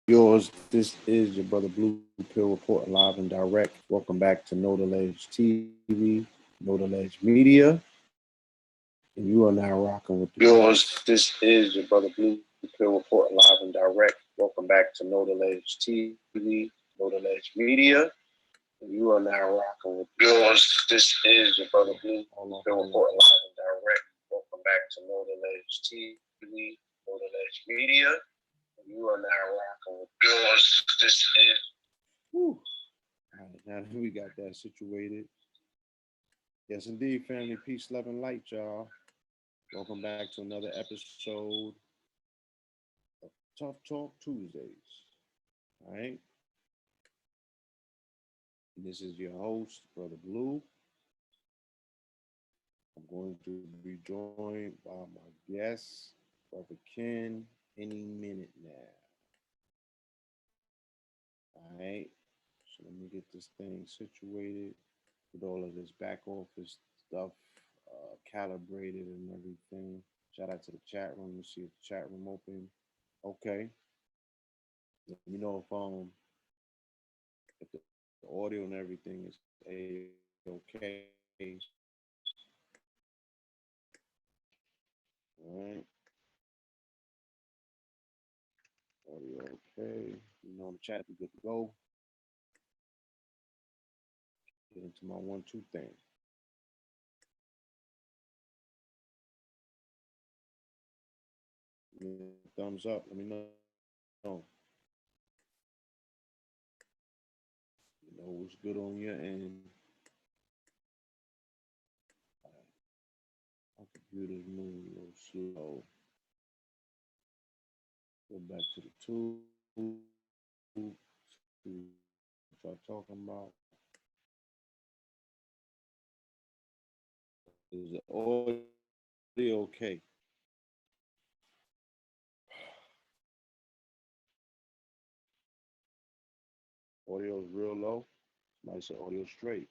Yours. This is your brother Blue Pill reporting live and direct. Welcome back to Know the Ledge TV, Know the Ledge Media, and you are now rocking with yours. This is your brother Blue Pill reporting live and direct. Welcome back to Know the Ledge TV, Know the Ledge Media, and you are now rocking with yours. This is your brother Blue Pill reporting live and direct. Welcome back to Know the Ledge TV, Know the Ledge Media. You are now rocking with yours. This is. Whew. All right, now that we got that situated. Yes, indeed, family. Peace, love, and light, y'all. Welcome back to another episode of Tough Talk Tuesdays. All right. And this is your host, Brother Blue. I'm going to be joined by my guest, Brother Ken, any minute now. All right. So let me get this thing situated with all of this back office stuff calibrated and everything. Shout out to the chat room. Let's see if the chat room open. Okay. Let me know if the audio and everything is okay. All right. Audio okay. You know, the chat be good to go. Get into my 1-2 thing. Thumbs up. Let me know. You know what's good on your end. My computer's moving a little slow. Go back to the tool. What y'all talking about? Is the audio okay? Audio's real low. Somebody said audio straight.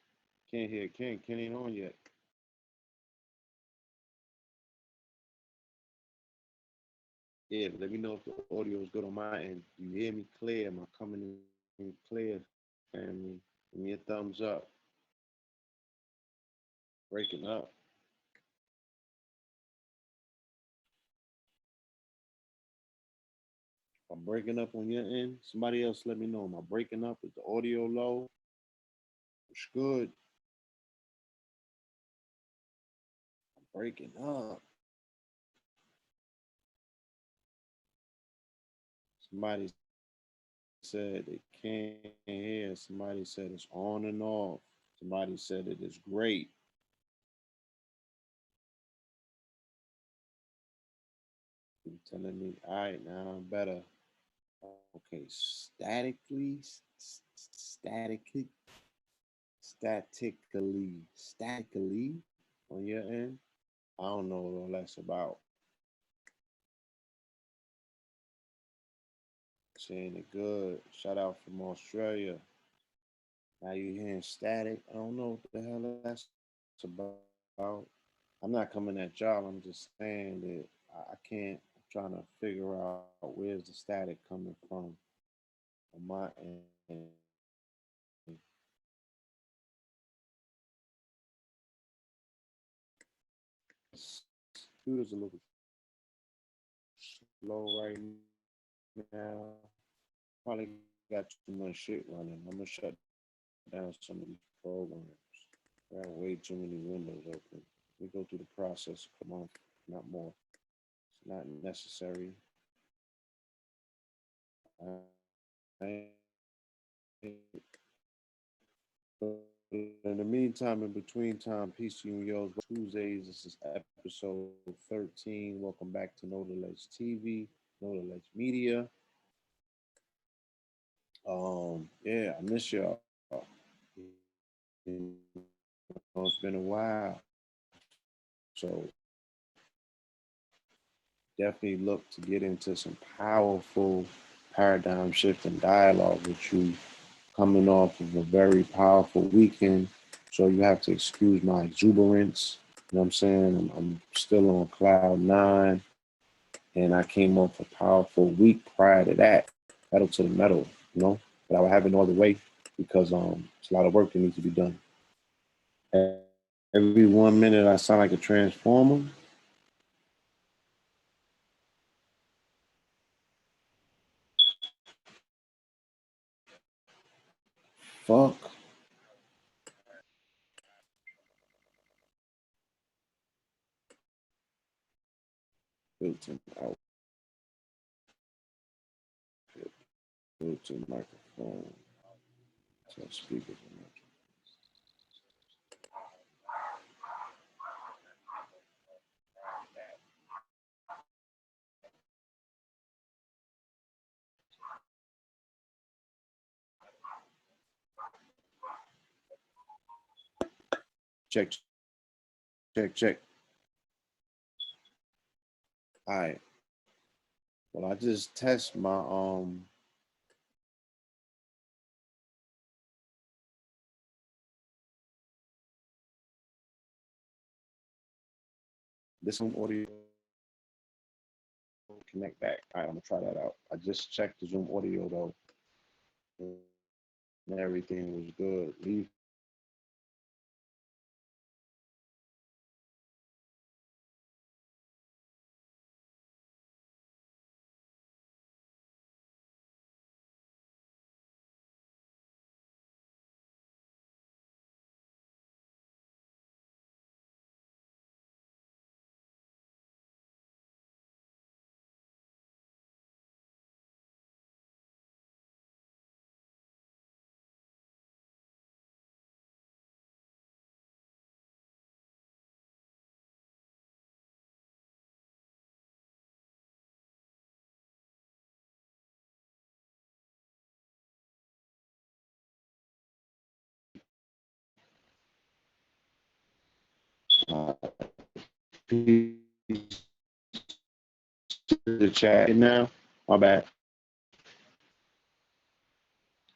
Can't hear Ken. Ken ain't on yet. Yeah, let me know if the audio is good on my end. You hear me clear? Am I coming in clear, family? Give me a thumbs up. Breaking up. I'm breaking up on your end. Somebody else let me know. Am I breaking up? Is the audio low? It's good. I'm breaking up. Somebody said they can't hear. Somebody said it's on and off. Somebody said it is great. You're telling me, all right, now I'm better. Okay, statically on your end. I don't know what all that's about. Saying it good. Shout out from Australia. Now you're hearing static. I don't know what the hell that's about. I'm not coming at y'all. I'm just saying that I can't. I'm trying to figure out where's the static coming from on my end. Computer's a little slow right now. Probably got too much shit running. I'm gonna shut down some of these programs. I got way too many windows open. We go through the process a month, not more. It's not necessary. But in the meantime, in between time, peace to you and yours. Tuesdays, this is episode 13. Welcome back to Know the Ledge TV, Know the Ledge Media. Yeah, I miss y'all. It's been a while. So definitely look to get into some powerful paradigm shift and dialogue with you coming off of a very powerful weekend. So you have to excuse my exuberance. You know what I'm saying? I'm still on cloud 9. And I came off a powerful week prior to that. pedal to the metal, you know. But I would have it no other way because it's a lot of work that needs to be done. Every 1 minute I sound like a transformer. Fuck. Built-in output, built-in microphone, so speakers. Check, check, check. All right. Well, I just test my this Zoom audio connect back. All right, I'm gonna try that out. I just checked the Zoom audio though, and everything was good. Leave. The chat now. My bad.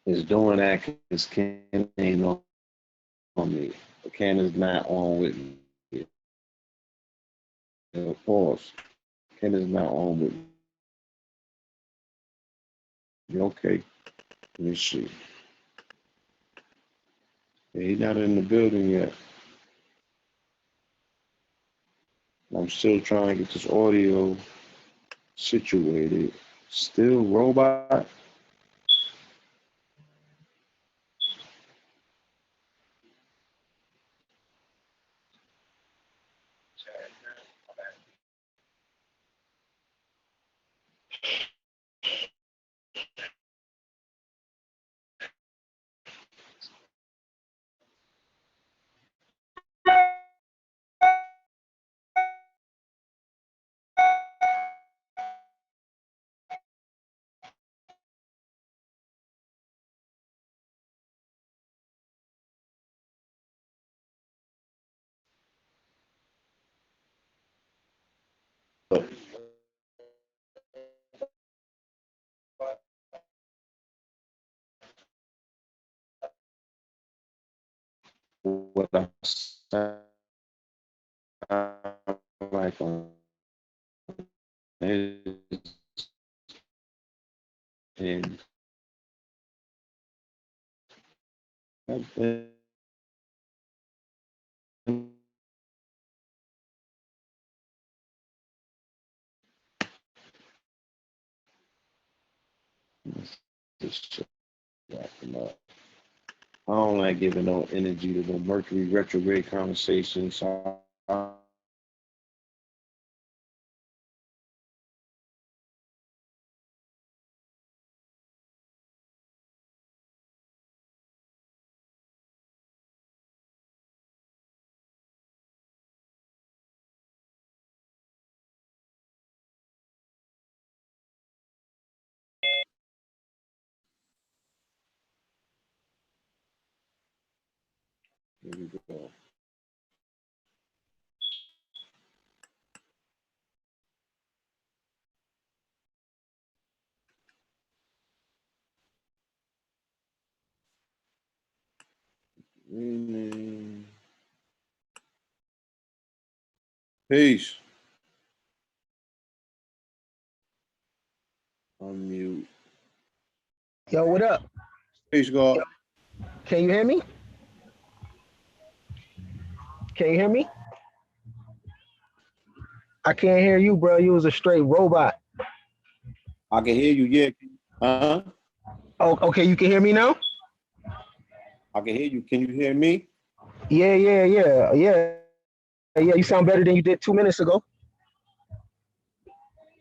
It's doing that because Ken ain't on me. Ken is not on with me. Pause. Ken is not on with me. Okay. Let me see. Yeah, he's not in the building yet. I'm still trying to get this audio situated. Still robot. What I sound like on and I don't like giving no energy to the Mercury retrograde conversation. So here we go. Peace. Unmute. Yo, what up? Peace, God. Can you hear me? Can you hear me? I can't hear you, bro. You was a straight robot. I can hear you. Yeah. Huh? Oh, okay. You can hear me now? I can hear you. Can you hear me? Yeah. You sound better than you did 2 minutes ago.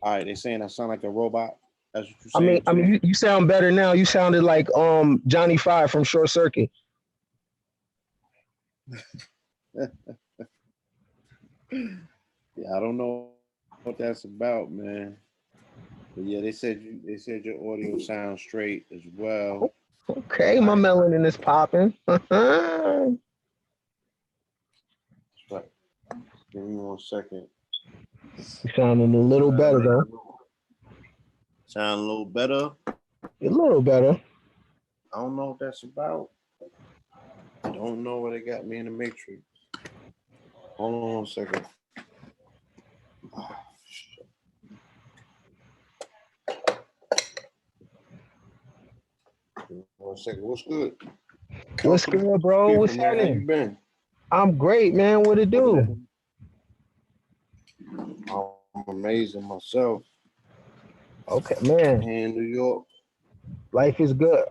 All right. They saying I sound like a robot. That's what you're I mean, saying I too. mean, you sound better now. You sounded like Johnny Five from Short Circuit. Yeah, I don't know what that's about, man. But yeah, they said your audio sounds straight as well. Okay, my melanin is popping. You But give me 1 second. sounding a little better though. Sound a little better. A little better. I don't know what that's about. I don't know where they got me in the matrix. Hold on 1 second. Give me 1 second. What's good? What's Welcome, good, bro? people, What's man. How you happening? been? I'm great, man. What it do? I'm amazing myself. Okay, man. Here in New York. Life is good.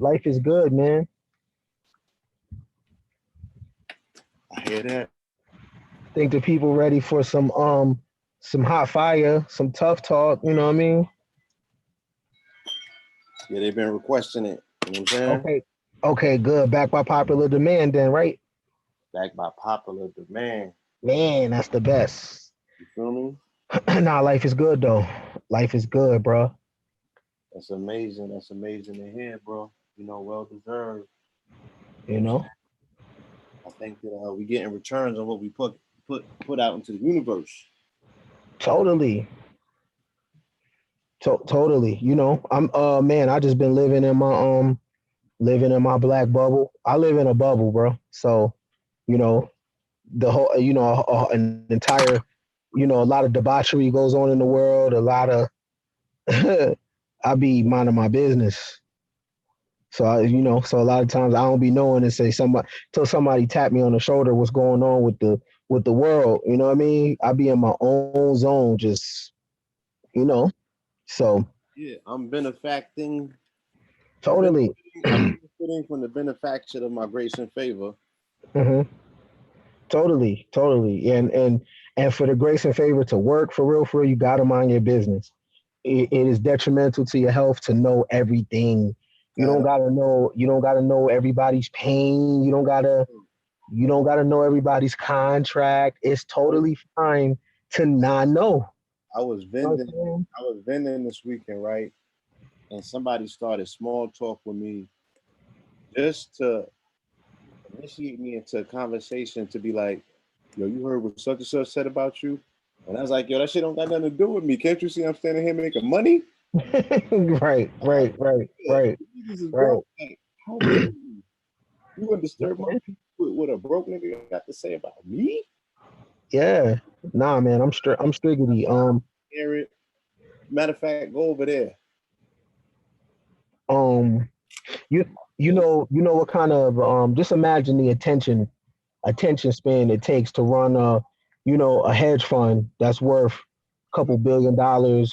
Life is good, man. I hear that. Think the people ready for some hot fire, some tough talk, you know what I mean? Yeah, they've been requesting it. You know what I'm saying? Okay. Okay, good. Back by popular demand then, right? Backed by popular demand. Man, that's the best. You feel me? Nah, life is good though. Life is good, bro. That's amazing. That's amazing to hear, bro. You know, well deserved. You know You what I'm know? saying? I think that we getting returns on what we put out into the universe. Totally. Totally. You know, I'm man, I just been living in my black bubble. I live in a bubble, bro. So, you know, the whole an entire a lot of debauchery goes on in the world, a lot of I be minding my business. So so a lot of times I don't be knowing and say somebody till somebody tap me on the shoulder what's going on with the world. You know what I mean? I be in my own zone, just you know. So Yeah, I'm benefacting. I'm totally. benefiting from the benefaction of my grace and favor. hmm Totally. And for the grace and favor to work for real, you gotta mind your business. It is detrimental to your health to know everything. You don't gotta know everybody's pain. You don't gotta know everybody's contract. It's totally fine to not know. I was You know what vending. I'm I was vending this weekend, right? And somebody started small talk with me just to initiate me into a conversation to be like, yo, you heard what such and such said about you? And I was like, yo, that shit don't got nothing to do with me. Can't you see I'm standing here making money? saying? Right, I'm like, right, right, yeah, right, this is right. broke. Like, how dare you? You gonna disturb my peace with what a broke nigga got to say about me? Yeah. Nah, man, I'm striggity. Hear it. Matter of fact, go over there. Um you you know what kind of just imagine the attention span it takes to run a hedge fund that's worth a couple $1 billion,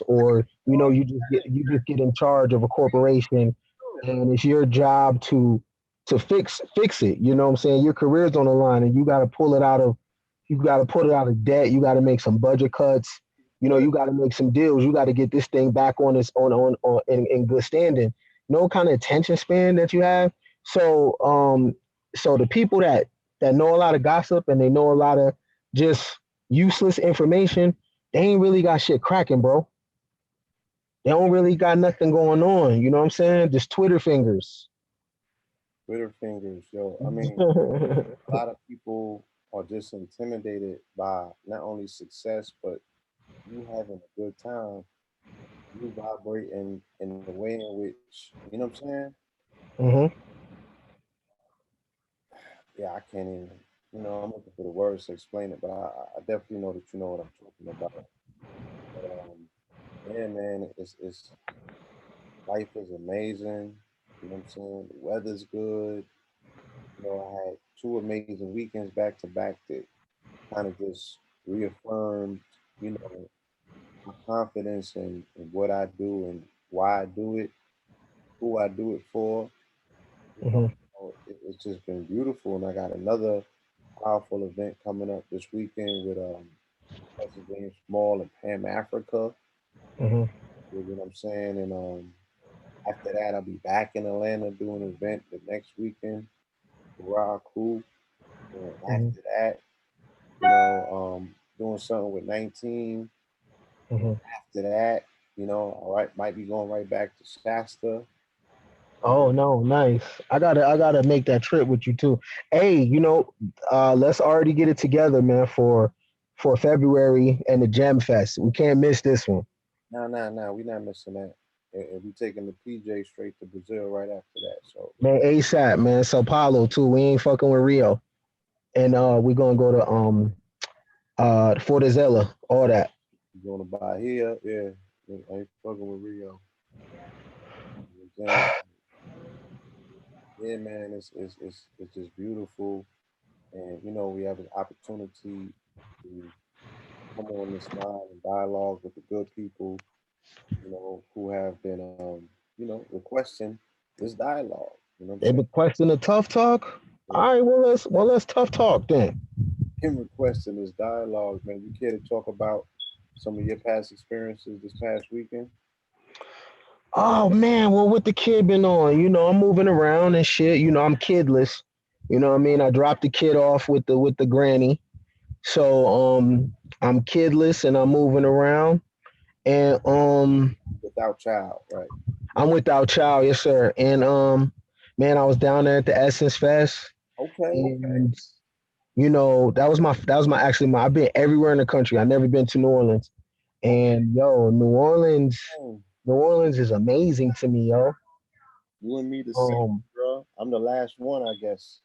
or you just get in charge of a corporation and it's your job to fix it. You know what I'm saying? Your career's on the line and you got to pull it out of debt. You got to make some budget cuts. You got to make some deals. You got to get this thing back on its on in good standing. No kind of attention span that you have. So the people that know a lot of gossip and they know a lot of just useless information, they ain't really got shit cracking, bro. They don't really got nothing going on. You know what I'm saying? Just Twitter fingers. Twitter fingers, yo. I mean, a lot of people are just intimidated by not only success, but you having a good time, you vibrating in the way in which, you know what I'm saying? hmm Yeah, I can't even, I'm looking for the words to explain it, but I definitely know that you know what I'm talking about. But yeah, man, it's life is amazing. You know what I'm saying? The weather's good. You know, I had two amazing weekends back to back that kind of just reaffirmed, you know, my confidence in what I do and why I do it, who I do it for. You know, Hmm. it's just been beautiful. And I got another powerful event coming up this weekend with Professor James Small and Pam Africa. Hmm. You know what I'm saying? And after that, I'll be back in Atlanta doing an event the next weekend, Rock Who. And Hmm. after that, doing something with 19. And Hmm. after that, all right, might be going right back to Shasta. And Oh no, nice. I gotta make that trip with you too. Hey, let's already get it together, man, for February and the Gem Fest. We can't miss this one. nah, we not missing that. And we taking the PJ straight to Brazil right after that. So Man, ASAP, man. Sao Paulo too. We ain't fucking with Rio. And we gonna go to Fortaleza, all that. you going to Bahia? Yeah, I ain't fucking with Rio. You know what I'm saying? Yeah, man, it's just beautiful. And we have an opportunity to come on this line and dialogue with the good people, who have been, requesting this dialogue. You know what I'm They saying? been questioning the tough talk. Yeah, All right, well let's tough talk then. him requesting this dialogue, man. You care to talk about some of your past experiences this past weekend? Oh man, well what the kid been on? I'm moving around and shit. I'm kidless. You know what I mean? I dropped the kid off with the granny. So I'm kidless and I'm moving around and Without child, right? I'm without child, yes sir. And man, I was down there at the Essence Fest Okay. and that was my actually my I've been everywhere in the country. I've never been to New Orleans. Okay. And yo, New Orleans is amazing to me, yo. You and me the same, Um bro. I'm the last one, I guess.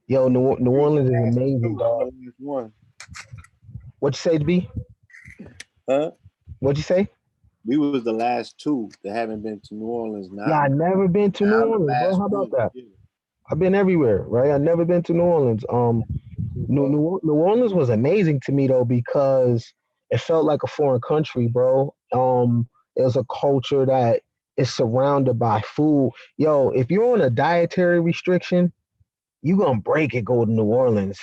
Yo, New We was Orleans is the last amazing, two. I'm the dog. last one. What you say, B? Huh? What you say? We was the last two that haven't been to New Orleans. Yeah, I never been to New Now I'm the Orleans, bro. last How about one. that? Yeah. I've been everywhere, right? I never been to New Orleans. Too, bro. New Orleans was amazing to me though because it felt like a foreign country, bro. It was a culture that is surrounded by food. Yo, if you're on a dietary restriction, you gonna break it. Go to New Orleans.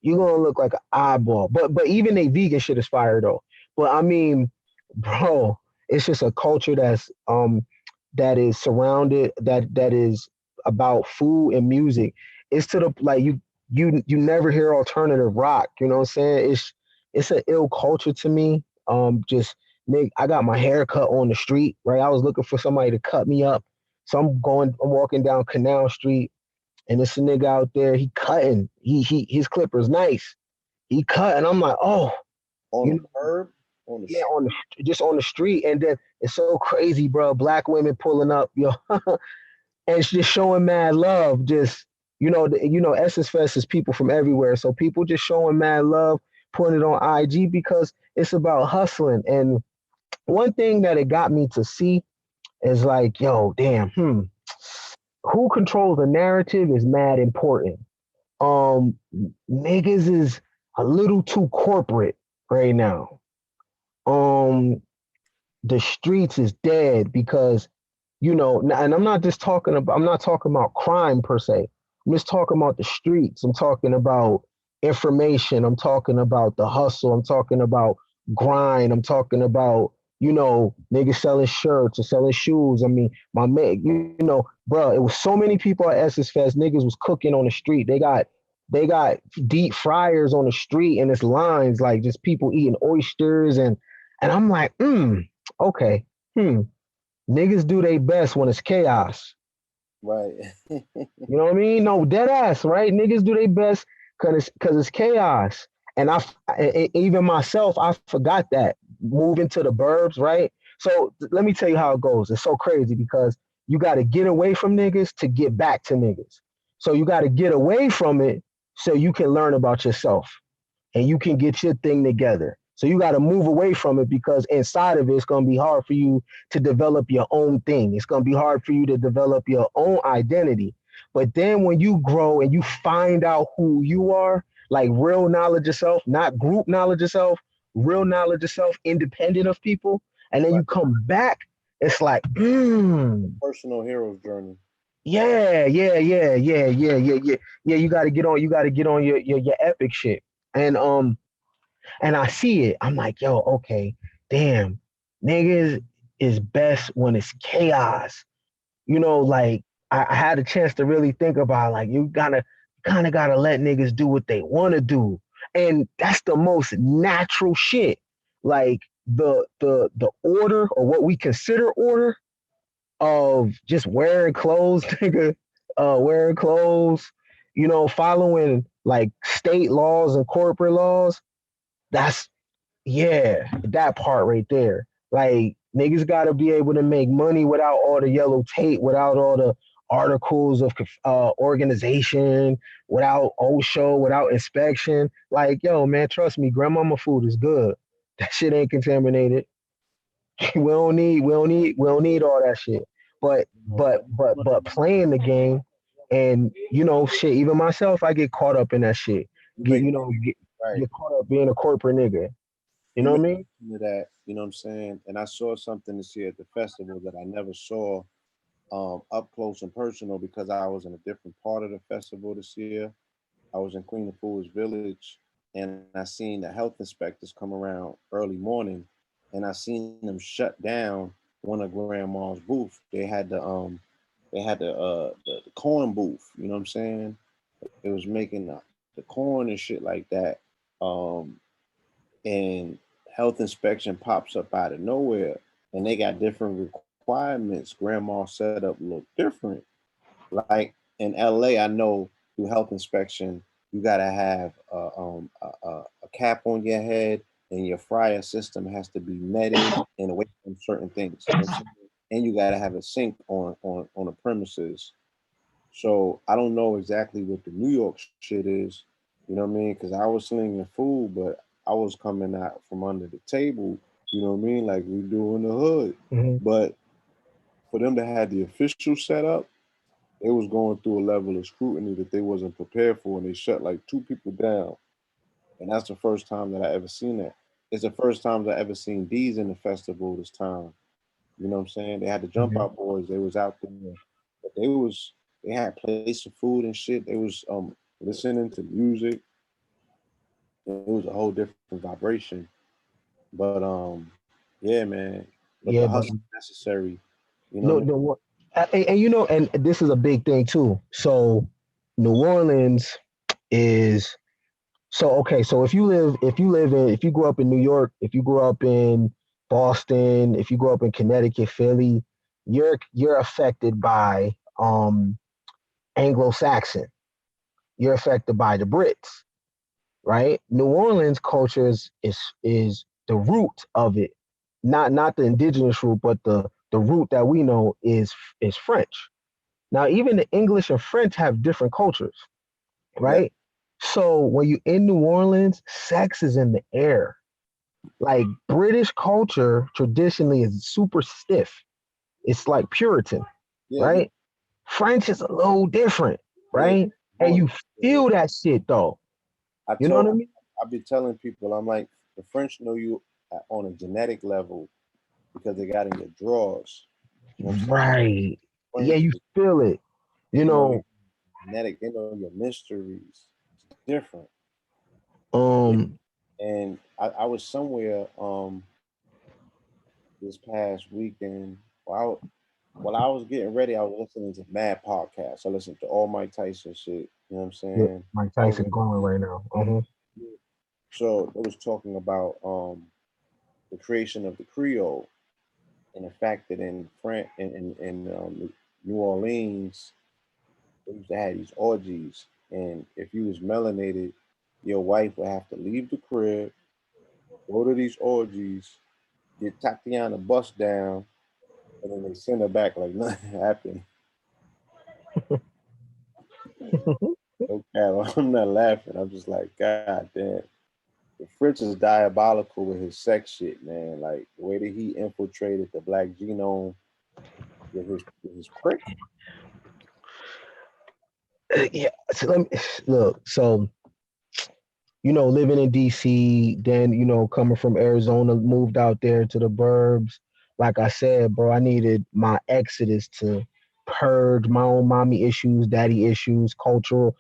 You gonna look like an eyeball. But even a vegan shit is fire though. But I mean, bro, it's just a culture that is surrounded that is about food and music. It's to the like you never hear alternative rock. You know what I'm saying? It's an ill culture to me. Just Nick, I got my hair cut on the street, right? I was looking for somebody to cut me up. So I'm walking down Canal Street and it's a nigga out there, he cutting. His clipper's nice. He cut, and I'm like, oh, On you the know, curb, on the yeah, street. just on the street, and then it's so crazy, bro. Black women pulling up, yo, and it's just showing mad love. Just Essence Fest is people from everywhere, so people just showing mad love, putting it on IG because it's about hustling. And one thing that it got me to see is like, yo, damn, who controls the narrative is mad important. um Niggas is a little too corporate right now. um the streets is dead because and I'm not talking about crime per se. I'm just talking about the streets. I'm talking about information. I'm talking about the hustle. I'm talking about grind. I'm talking about niggas selling shirts or selling shoes. I mean, my man, bro, it was so many people at Essence Fest. Niggas was cooking on the street. They got deep fryers on the street, and it's lines like just people eating oysters, and I'm like, okay, niggas do their best when it's chaos. Right. You know what I mean? No, dead ass, right? Niggas do their best because it's chaos. And even myself, I forgot that moving to the burbs, right? So let me tell you how it goes. It's so crazy because you got to get away from niggas to get back to niggas. So you got to get away from it so you can learn about yourself and you can get your thing together. So you got to move away from it because inside of it, it's going to be hard for you to develop your own thing. It's going to be hard for you to develop your own identity. But then when you grow and you find out who you are, like real knowledge of self, not group knowledge of self, real knowledge of self, independent of people, and then you come back, it's like, personal hero's journey. yeah. You got to get on. You got to get on your epic shit. And I see it. I'm like, yo, okay, damn, niggas is best when it's chaos. You know, like I had a chance to really think about like you gotta kind of gotta let niggas do what they want to do, and that's the most natural shit. Like the order or what we consider order of just wearing clothes, nigga, wearing clothes, you know, following like state laws and corporate laws. That's yeah, that part right there. Like niggas got to be able to make money without all the yellow tape, without all the articles of organization, without OSHA, without inspection. Like, yo, man, trust me, grandmama food is good. That shit ain't contaminated. We don't need all that shit. But playing the game and you know shit. Even myself, I get caught up in that shit. Right. Get caught up being a corporate nigga. You know what I mean? That, you know what I'm saying? And I saw something this year at the festival that I never saw up close and personal because I was in a different part of the festival this year. I was in Queen of Fools Village and I seen the health inspectors come around early morning and I seen them shut down one of grandma's booth. They had the corn booth, you know what I'm saying? It was making the corn and shit like that. And health inspection pops up out of nowhere and they got different requirements. Grandma setup look different. Like in LA, I know through health inspection, you gotta have a cap on your head and your fryer system has to be netted and away from certain things. You know and you gotta have a sink on the premises. So I don't know exactly what the New York shit is, you know what I mean? Because I was slinging food, but I was coming out from under the table, you know what I mean? Like we do in the hood. Mm-hmm. But for them to have the official setup, they was going through a level of scrutiny that they wasn't prepared for, and they shut like 2 people down. And that's the first time that I ever seen that. It's the first time I ever seen bees in the festival this time. You know what I'm saying? They had the jump out boys. They was out there, but they had plates of food and shit. They was listening to music. It was a whole different vibration. But yeah, man. But the Yeah, but hustle is necessary. You know no, what I mean? no. And you know, and this is a big thing too. So, New Orleans is so okay. So if you grew up in New York, if you grew up in Boston, if you grew up in Connecticut, Philly, you're affected by Anglo-Saxon. You're affected by the Brits, right? New Orleans culture is the root of it, not the indigenous root, but the root that we know is French. Now, even the English and French have different cultures, Yeah. right? So when you in New Orleans, sex is in the air. Like British culture traditionally is super stiff. It's like Puritan, Yeah. right? French is a little different, Yeah. right? And you feel that shit though. I You know told what I mean? I be telling people, I'm like, the French know you on a genetic level because they got in your drawers. You know what I'm saying? Right. Yeah, French, you feel it. You they know your know, genetic, they know your mysteries. It's different. um, And I was somewhere this past weekend. While I was getting ready, I was listening to mad podcasts. I listened to all Mike Tyson shit. You know what I'm yeah, saying? Mike I was Tyson going right now. so it was talking about the creation of the Creole and the fact that in France in New Orleans they used to have these orgies, and if you was melanated, your wife would have to leave the crib, go to these orgies, get Tatiana bust down, and then they send her back like nothing happened. Okay, I'm not laughing. I'm just like, God damn. Fritz is diabolical with his sex shit, man. Like the way that he infiltrated the black genome with his prick. Yeah. So let me look. So living in DC, then coming from Arizona, moved out there to the burbs. Like I said, bro, I needed my exodus to purge my own mommy issues, daddy issues, cultural,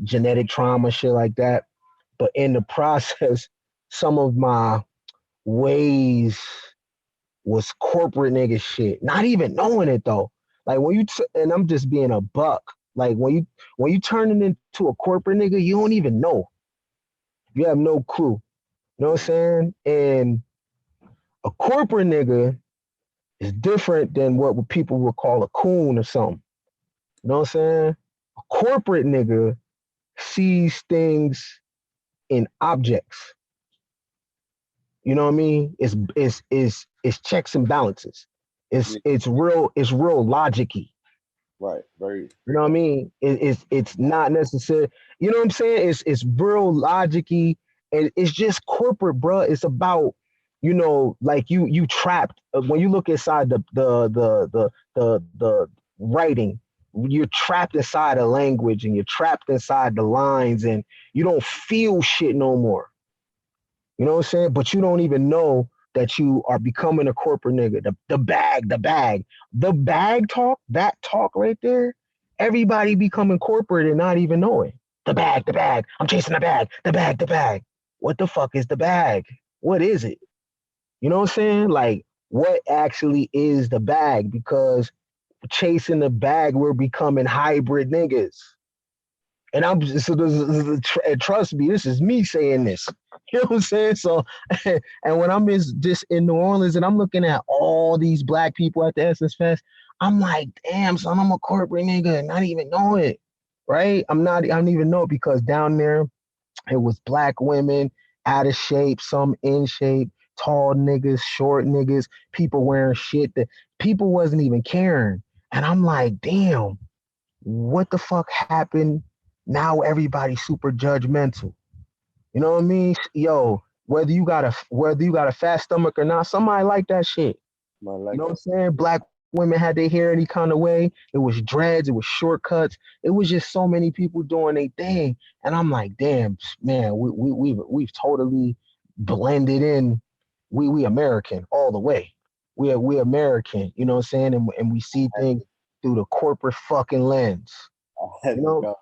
genetic trauma, shit like that. But in the process, some of my ways was corporate nigga shit. Not even knowing it though. Like and I'm just being a buck. Like when you turn it into a corporate nigga, you don't even know. You have no clue. You know what I'm saying? And a corporate nigga is different than what people would call a coon or something. You know what I'm saying? A corporate nigga sees things in objects. You know what I mean? It's checks and balances. It's real logic-y. Right. Very. You know what I mean? It's not necessary. You know what I'm saying? It's real logic-y, and it's just corporate, bro. It's about like you trapped when you look inside the writing. You're trapped inside a language, and you're trapped inside the lines, and you don't feel shit no more. You know what I'm saying? But you don't even know that you are becoming a corporate nigga. The bag talk, that talk right there. Everybody becoming corporate and not even knowing. The bag. I'm chasing the bag. What the fuck is the bag? What is it? You know what I'm saying? Like, what actually is the bag? Because chasing the bag, we're becoming hybrid niggas. And I'm just, so and trust me, this is me saying this. You know what I'm saying? So, and when I'm just in New Orleans and I'm looking at all these black people at the Essence Fest, I'm like, damn, son, I'm a corporate nigga and not even know it. Right? I don't even know it because down there, it was black women out of shape, some in shape, tall niggas, short niggas, people wearing shit that people wasn't even caring. And I'm like, damn, what the fuck happened? Now everybody's super judgmental. You know what I mean? Yo, whether you got a fat stomach or not, somebody like that shit. Like You know what I'm that. saying? Black women had their hair any kind of way. It was dreads, it was shortcuts. It was just so many people doing their thing. And I'm like, damn, man, we've totally blended in. We American all the way. We American, you know what I'm saying? And we see things through the corporate fucking lens. You know?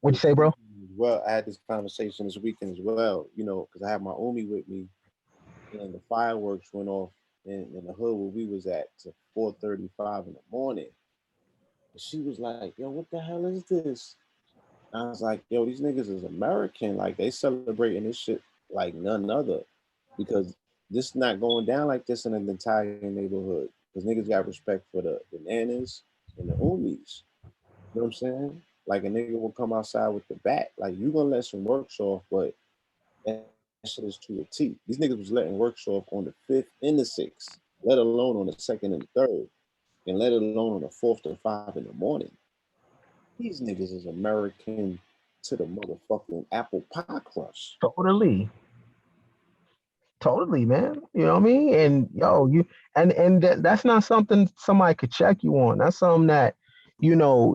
What'd you say, bro? Well, I had this conversation this weekend as well, because I had my Omi with me, and the fireworks went off in the hood where we was at to 4:35 in the morning. And she was like, yo, what the hell is this? And I was like, yo, these niggas is American. Like, they celebrating this shit like none other. Because this not going down like this in an entire neighborhood. Because niggas got respect for the nanas and the Umis. You know what I'm saying? Like a nigga will come outside with the bat. Like you gonna let some works off, but that shit is to a T. These niggas was letting works off on the 5th and the 6th, let alone on the 2nd and the 3rd, and let alone on the 4th to 5 in the morning. These niggas is American to the motherfucking apple pie crust. Totally, man. You know what I mean? And yo, that's not something somebody could check you on. That's something that,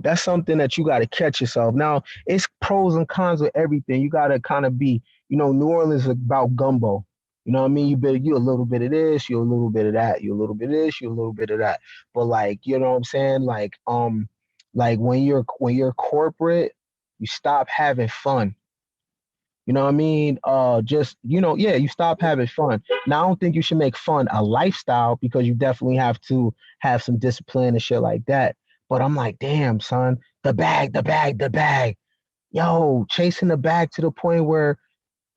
that's something that you got to catch yourself. Now, it's pros and cons with everything. You got to kind of be, New Orleans is about gumbo. You know what I mean? You a little bit of this, you a little bit of that, you a little bit of this, you a little bit of that. But like, you know what I'm saying? Like when you're corporate, you stop having fun. You know what I mean? You stop having fun. Now, I don't think you should make fun a lifestyle because you definitely have to have some discipline and shit like that. But I'm like, damn, son, the bag. Yo, chasing the bag to the point where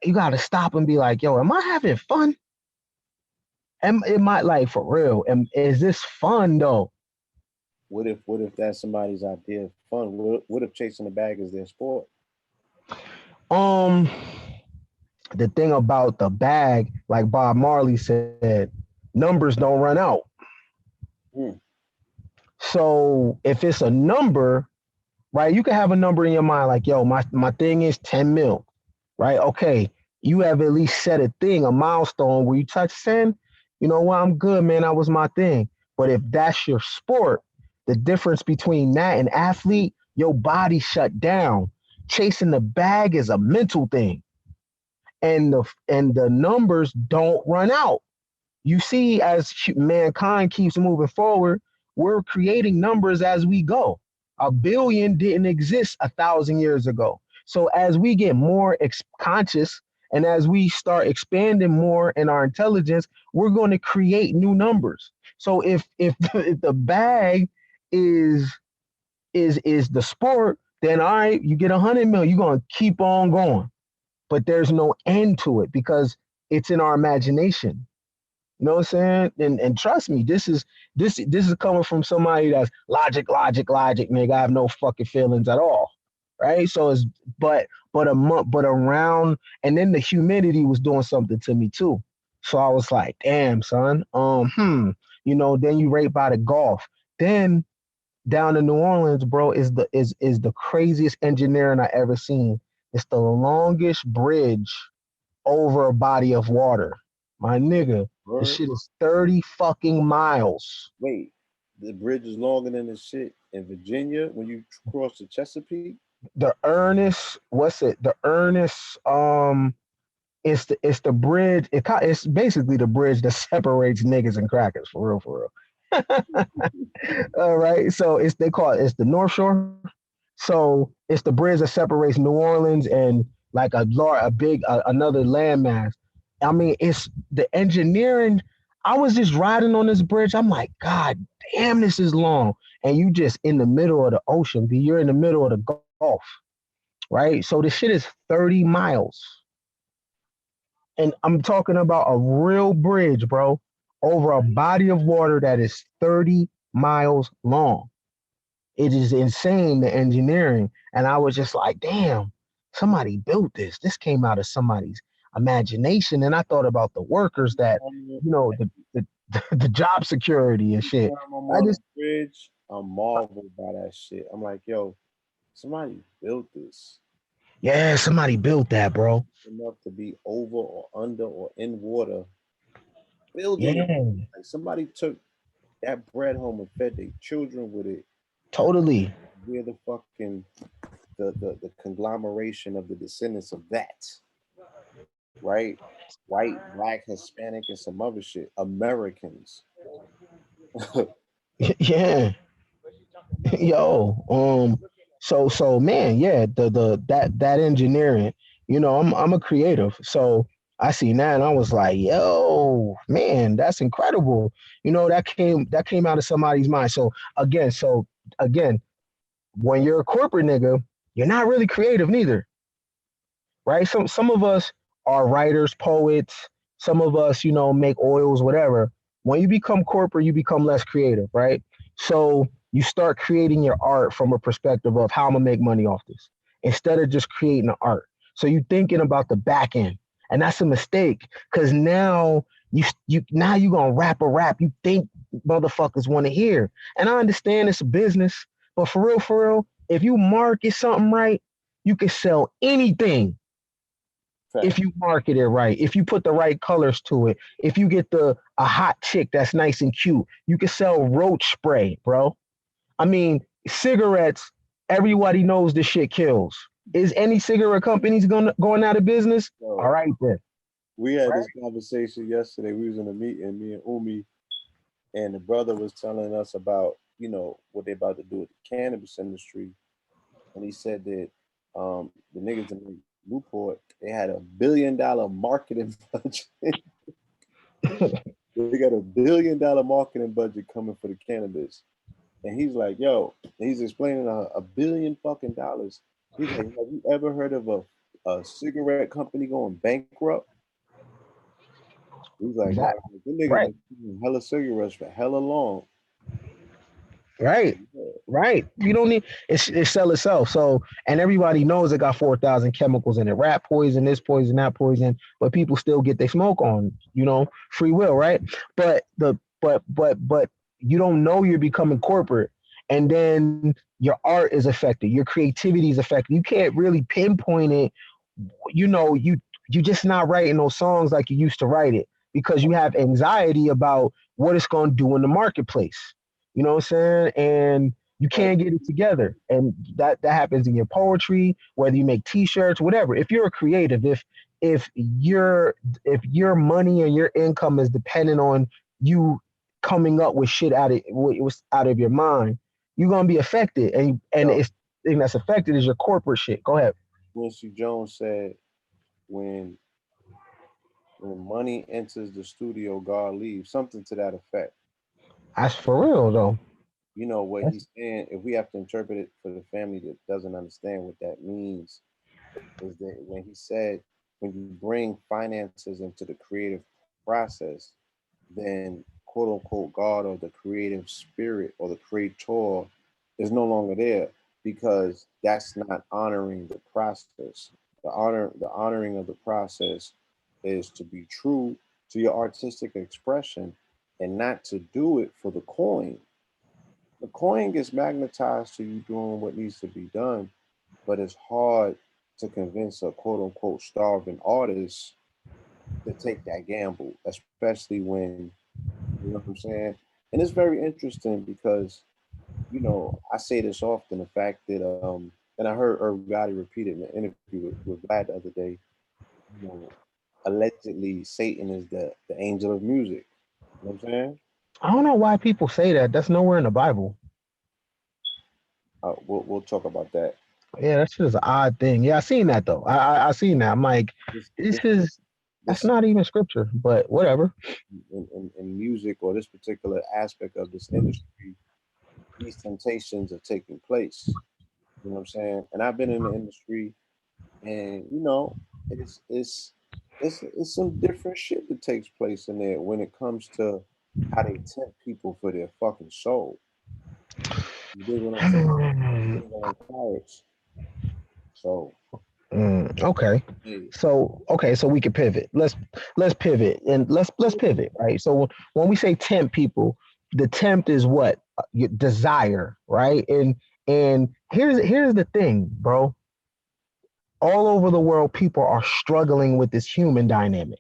you got to stop and be like, yo, am I having fun? Am I like for real? Is this fun though? What if that's somebody's idea of fun? What if chasing the bag is their sport? Um, the thing about the bag, like Bob Marley said, numbers don't run out. Hmm. So if it's a number, right, you can have a number in your mind like, yo, my thing is 10 mil, right? Okay, you have at least set a thing, a milestone where you touch 10. You know what? I'm good, man. That was my thing. But if that's your sport, the difference between that and athlete, your body shut down. Chasing the bag is a mental thing, and the numbers don't run out. You see, as mankind keeps moving forward, we're creating numbers as we go. A billion didn't exist 1,000 years ago. So as we get more conscious and as we start expanding more in our intelligence, we're going to create new numbers. So if the bag is is the sport, then all right, you get 100 million. You're going to keep on going, but there's no end to it because it's in our imagination. You know what I'm saying? And trust me, this is coming from somebody that's logic, nigga. I have no fucking feelings at all. Right? So it's but a month, but around, and then the humidity was doing something to me too. So I was like, damn, son. Then you right by the Gulf. Then down in New Orleans, bro, is the craziest engineering I ever seen. It's the longest bridge over a body of water. My nigga, this Word. shit is 30 fucking miles. Wait, the bridge is longer than the shit in Virginia when you cross the Chesapeake. The Ernest, what's it? The Ernest, it's the bridge. It's basically the bridge that separates niggas and crackers, for real, for real. All right, so it's the North Shore. So it's the bridge that separates New Orleans and like a big another landmass. I mean, it's the engineering. I was just riding on this bridge. I'm like, God damn, this is long. And you just in the middle of the ocean, B. You're in the middle of the Gulf, right? So the shit is 30 miles. And I'm talking about a real bridge, bro, over a body of water that is 30 miles long. It is insane, the engineering. And I was just like, damn, somebody built this. This came out of somebody's imagination. And I thought about the workers that, the the job security and shit. I'm I on the just, bridge. I'm marveled by that shit. I'm like, yo, somebody built this yeah, somebody built that, bro. enough to be over or under or in water. Building it. Yeah, Like somebody took that bread home and fed their children with it. totally. We're the fucking the conglomeration of the descendants of that. Right? White, black, Hispanic, and some other shit. Americans. Yeah. Yo, so man, yeah, that engineering, I'm a creative. So I see that and I was like, yo, man, that's incredible. That came out of somebody's mind. So again, when you're a corporate nigga, you're not really creative neither, right? Some of us are writers, poets, some of us, make oils, whatever. When you become corporate, you become less creative, right? So you start creating your art from a perspective of how I'm gonna make money off this instead of just creating the art. So you're thinking about the back end, and that's a mistake because now you gonna rap a rap you think motherfuckers want to hear. And I understand it's a business, but for real, if you market something right, you can sell anything if you market it right, if you put the right colors to it, if you get a hot chick that's nice and cute, you can sell roach spray, bro. I mean, cigarettes, everybody knows this shit kills. Is any cigarette companies going out of business? So, All right then. we had Right? this conversation yesterday. We was in a meeting, me and Umi, and the brother was telling us about, what they about to do with the cannabis industry. And he said that the niggas in Newport, they had $1 billion marketing budget. They got $1 billion marketing budget coming for the cannabis. And he's like, yo, he's explaining a billion fucking dollars. He's like, have you ever heard of a cigarette company going bankrupt? He's like, nah, Exactly. the niggas Right. been selling hella cigarettes for hella long. Right. Right. You don't need it sell itself. So and everybody knows it got 4,000 chemicals in it. Rat poison, this poison, that poison, but people still get their smoke on, free will, right? But you don't know you're becoming corporate. And then your art is affected, your creativity is affected. You can't really pinpoint it you know, you just not writing those songs like you used to write it because you have anxiety about what it's going to do in the marketplace. You know what I'm saying? And you Right. can't get it together. And that happens in your poetry, whether you make t-shirts, whatever. If you're a creative, if your money and your income is dependent on you coming up with shit out of your mind, you're gonna be affected. And Yo, it's thing that's affected is your corporate shit. Go ahead. Quincy Jones said, when money enters the studio, God leaves. Something to that effect. That's for real though. You know what That's he's saying. If we have to interpret it for the family that doesn't understand what that means, is that when he said, when you bring finances into the creative process, then quote unquote God or the creative spirit or the creator is no longer there, because that's not honoring the process. The honoring of the process is to be true to your artistic expression and not to do it for the coin. The coin gets magnetized to you doing what needs to be done, but it's hard to convince a quote unquote starving artist to take that gamble, especially when, you know what I'm saying? And it's very interesting because, you know, I say this often, the fact that, and I heard Irv Gotti repeat it in an interview with Vlad the other day, you know, allegedly Satan is the angel of music. You know what I'm saying? I don't know why people say that. That's nowhere in the Bible. We'll talk about that. Yeah, that's just an odd thing. Yeah, I seen that though. I seen that. I'm like, This, this this, is that's this not even scripture, but whatever. in music or this particular aspect of this industry, these temptations are taking place. You know what I'm saying? And I've been in the industry, and you know, it's it's it's some different shit that takes place in there when it comes to how they tempt people for their fucking soul. You dig what I'm saying? Things on carrots. So Okay. hey, So we can pivot. Let's pivot and let's pivot, right? So when we say tempt people, the tempt is what? Your desire, right? And here's the thing, bro. All over the world, people are struggling with this human dynamic,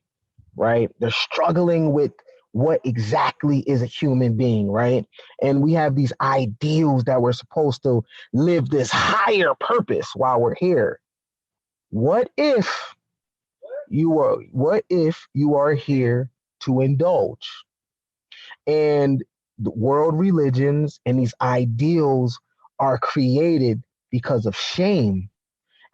right? They're struggling with what exactly is a human being, right? And we have these ideals that we're supposed to live this higher purpose while we're here. What if what if you are here to indulge? And the world religions and these ideals are created because of shame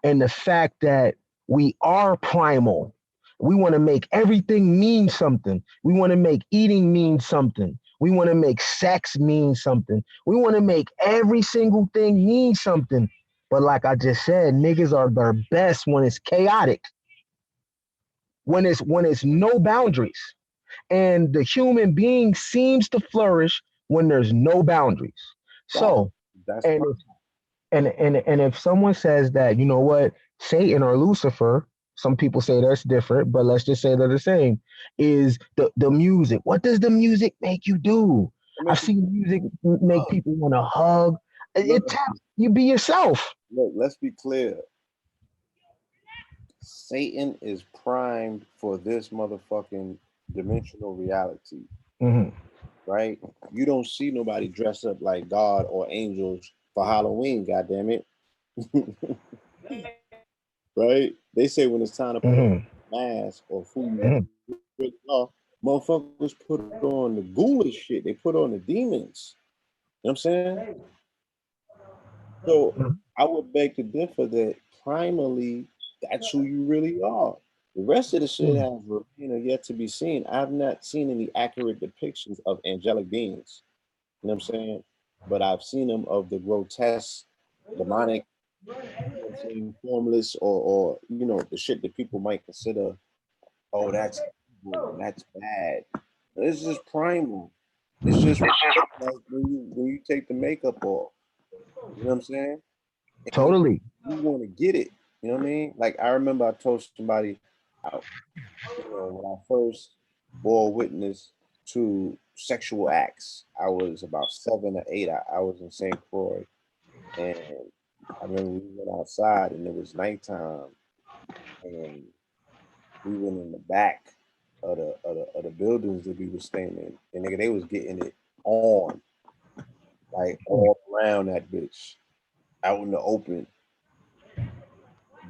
and the fact that we are primal. We want to make everything mean something. We want to make eating mean something. We want to make sex mean something. We want to make every single thing mean something. But like I just said, niggas are their best when it's chaotic, when it's no boundaries. And the human being seems to flourish when there's no boundaries. right. So, That's and and if someone says that, you know what, Satan or Lucifer, some people say that's different, but let's just say they're the same, is the music. What does the music make you do? I've seen music make people want to hug. It look, taps you be yourself. look, let's be clear. Satan is primed for this motherfucking dimensional reality, Hmm. right? You don't see nobody dress up like God or angels for Halloween, goddamn it. Right? They say when it's time to put on Hmm. a mask or who Hmm. you really are, motherfuckers put on the ghoulish shit. They put on the demons. You know what I'm saying? So I would beg to differ that primarily that's who you really are. The rest of the shit has yet to be seen. I've not seen any accurate depictions of angelic beings. You know what I'm saying? But I've seen them of the grotesque, demonic, you know what I'm saying, formless, or you know, the shit that people might consider, oh, that's evil, that's bad. It's just primal. It's just like when you take the makeup off. You know what I'm saying? And Totally. you want to get it. You know what I mean? Like I remember I told somebody, you know, when I first bore witness to sexual acts, I was about 7 or 8. I was in St. Croix, and I remember we went outside and it was nighttime, and we went in the back of the buildings that we were staying in, and nigga, they was getting it on, like all around that bitch, out in the open,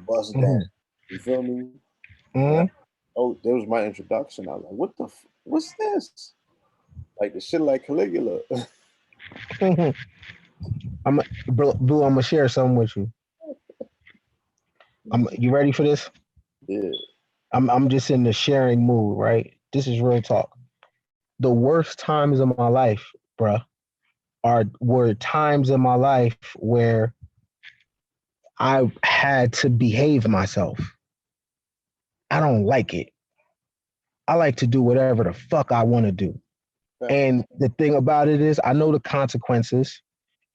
bust down. You feel me? And oh, there was my introduction. I was like, what the, what's this? Like the shit like Caligula. Bro, I'm gonna share something with you. You ready for this? Yeah. I'm just in the sharing mood, right? This is real talk. The worst times of my life, bruh, were times in my life where I had to behave myself. I don't like it. I like to do whatever the fuck I want to do. And the thing about it is I know the consequences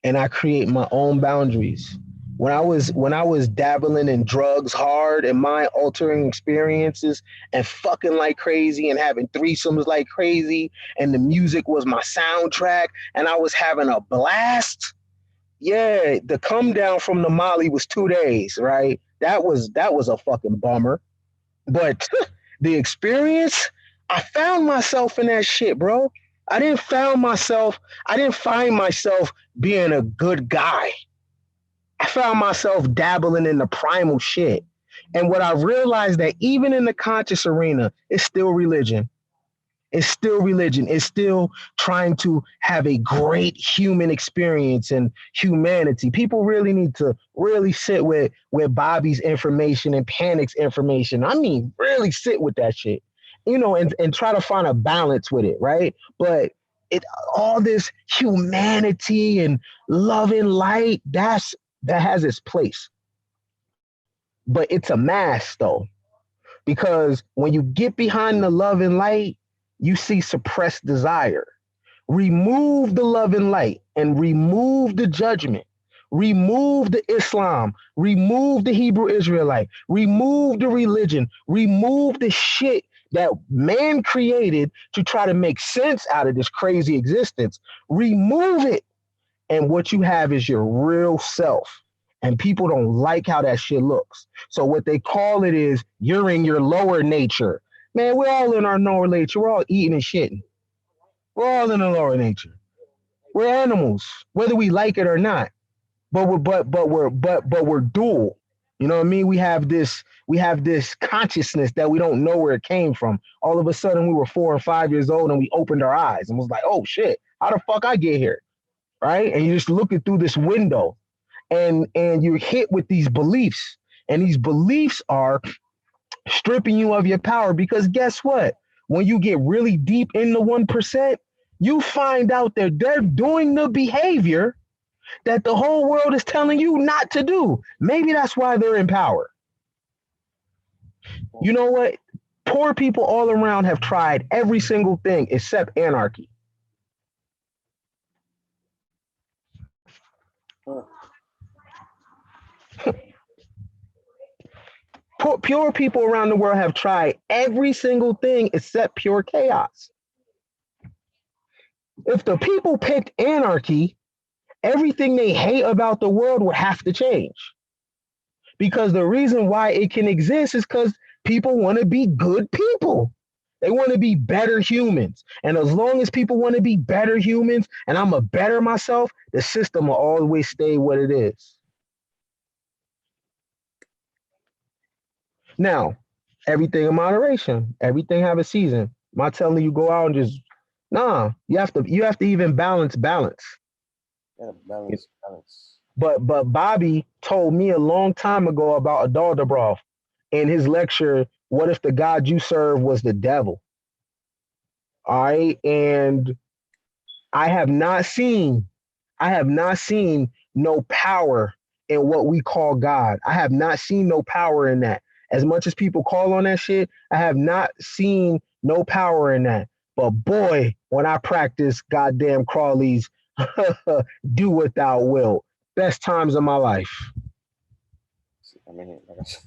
and I create my own boundaries. When I was dabbling in drugs hard and mind altering experiences and fucking like crazy and having threesomes like crazy and the music was my soundtrack and I was having a blast. Yeah, the come down from the Molly was 2 days, right? That was a fucking bummer. But the experience, I found myself in that shit, bro. I didn't find myself being a good guy. I found myself dabbling in the primal shit. And what I realized that even in the conscious arena, it's still religion. It's still religion. It's still trying to have a great human experience and humanity. People really need to really sit with Bobby's information and Panic's information. I mean, really sit with that shit, and try to find a balance with it, right? But it all this humanity and love and light, that has its place. But it's a mask though, because when you get behind the love and light, you see suppressed desire. Remove the love and light and remove the judgment. Remove the Islam. Remove the Hebrew Israelite. Remove the religion. Remove the shit that man created to try to make sense out of this crazy existence. Remove it. And what you have is your real self. And people don't like how that shit looks. So what they call it is you're in your lower nature. Man, we're all in our lower nature. We're all eating and shitting. We're all in the lower nature. We're animals, whether we like it or not. But we're dual. You know what I mean? We have this consciousness that we don't know where it came from. All of a sudden we were 4 or 5 years old and we opened our eyes and was like, oh shit, how the fuck I get here? Right? And you're just looking through this window and you're hit with these beliefs. And these beliefs are stripping you of your power because guess what? When you get really deep in the 1%, you find out that they're doing the behavior that the whole world is telling you not to do. Maybe that's why they're in power. You know what? Poor people all around have tried every single thing except anarchy. Pure people around the world have tried every single thing except pure chaos. If the people picked anarchy, everything they hate about the world would have to change. Because the reason why it can exist is because people want to be good people. They want to be better humans. And as long as people want to be better humans and I'm a better myself, the system will always stay what it is. Now, everything in moderation. Everything have a season. I'm not telling you go out and just you have to even balance. Yeah, balance. But Bobby told me a long time ago about Adaldabrov in his lecture, What If the God You Serve Was the Devil? All right. And I have not seen no power in what we call God. I have not seen no power in that. As much as people call on that shit, I have not seen no power in that. But boy, when I practice goddamn Crawley's do what thou wilt, best times of my life. I mean, like I said,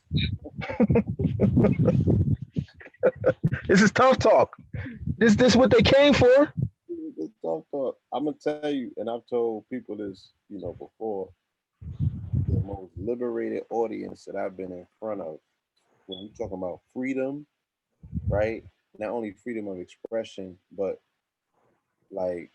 This is tough talk. This what they came for. I'm gonna tell you, and I've told people this, before. The most liberated audience that I've been in front of when we talking about freedom, right? Not only freedom of expression, but like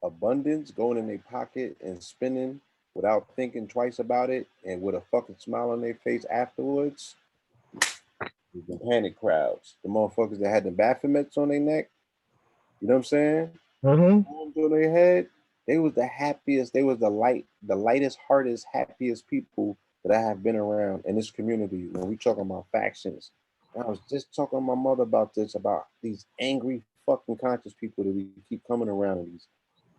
abundance going in their pocket and spending without thinking twice about it and with a fucking smile on their face afterwards. The panic crowds, the motherfuckers that had the Baphomets on their neck, you know what I'm saying? Mm-hmm. Arms on their head. They was the happiest. They was the lightest, hardest, happiest people that I have been around in this community. When we talking about factions, and I was just talking to my mother about this, about these angry fucking conscious people that we keep coming around, and these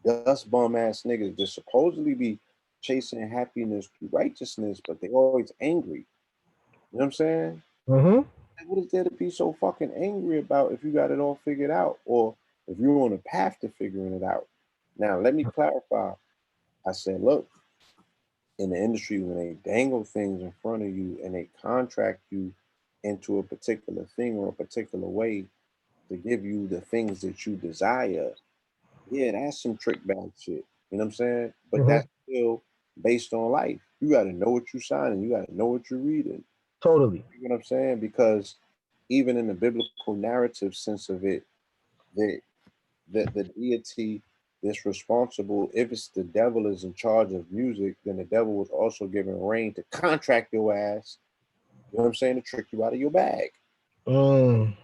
dust bum ass niggas that supposedly be chasing happiness through righteousness, but they always angry. You know what I'm saying? Mm-hmm. What is there to be so fucking angry about if you got it all figured out, or if you're on a path to figuring it out? Now, let me clarify. I said, look, in the industry, when they dangle things in front of you and they contract you into a particular thing or a particular way to give you the things that you desire, yeah, that's some trick bag shit. You know what I'm saying? But Mm-hmm. that's still based on life. You got to know what you're signing. You got to know what you're reading. Totally. You know what I'm saying? Because even in the biblical narrative sense of it, the the deity that's responsible, if it's the devil is in charge of music, then the devil was also given reign to contract your ass. You know what I'm saying? To trick you out of your bag. Mm.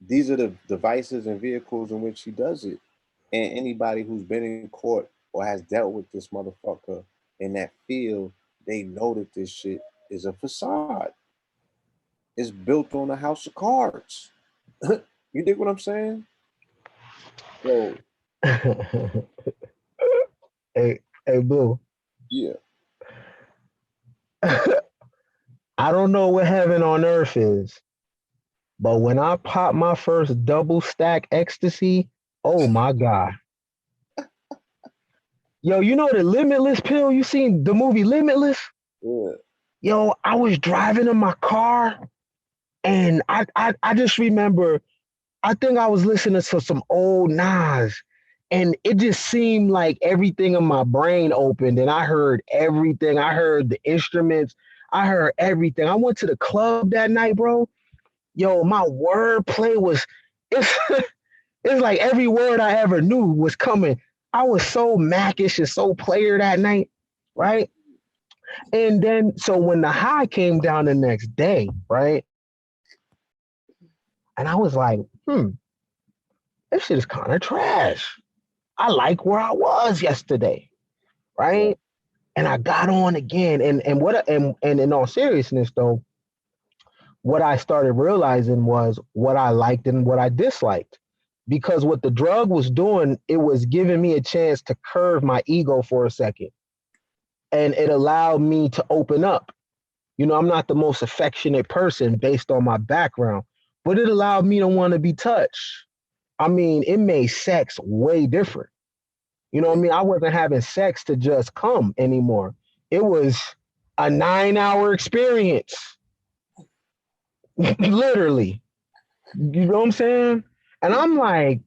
These are the devices and vehicles in which he does it. And anybody who's been in court or has dealt with this motherfucker in that field, they know that this shit is a facade. It's built on a house of cards. You dig what I'm saying? So hey, hey, Blue. yeah, I don't know what heaven on earth is, but when I popped my first double stack ecstasy, oh my God. Yo, you know the Limitless pill? You seen the movie Limitless? yeah, Yo, I was driving in my car and I just remember, I think I was listening to some old Nas and it just seemed like everything in my brain opened and I heard everything. I heard the instruments. I heard everything. I went to the club that night, bro. Yo, my wordplay was, it's, it's like every word I ever knew was coming. I was so mackish and so player that night, right? And then, so when the high came down the next day, right? And I was like, this shit is kind of trash. I like where I was yesterday, yeah, right? And I got on again. And in all seriousness though, what I started realizing was what I liked and what I disliked. Because what the drug was doing, it was giving me a chance to curve my ego for a second. And it allowed me to open up. You know, I'm not the most affectionate person based on my background, but it allowed me to want to be touched. I mean, it made sex way different. You know what I mean? I wasn't having sex to just come anymore. It was a 9 hour experience, literally. You know what I'm saying? And I'm like,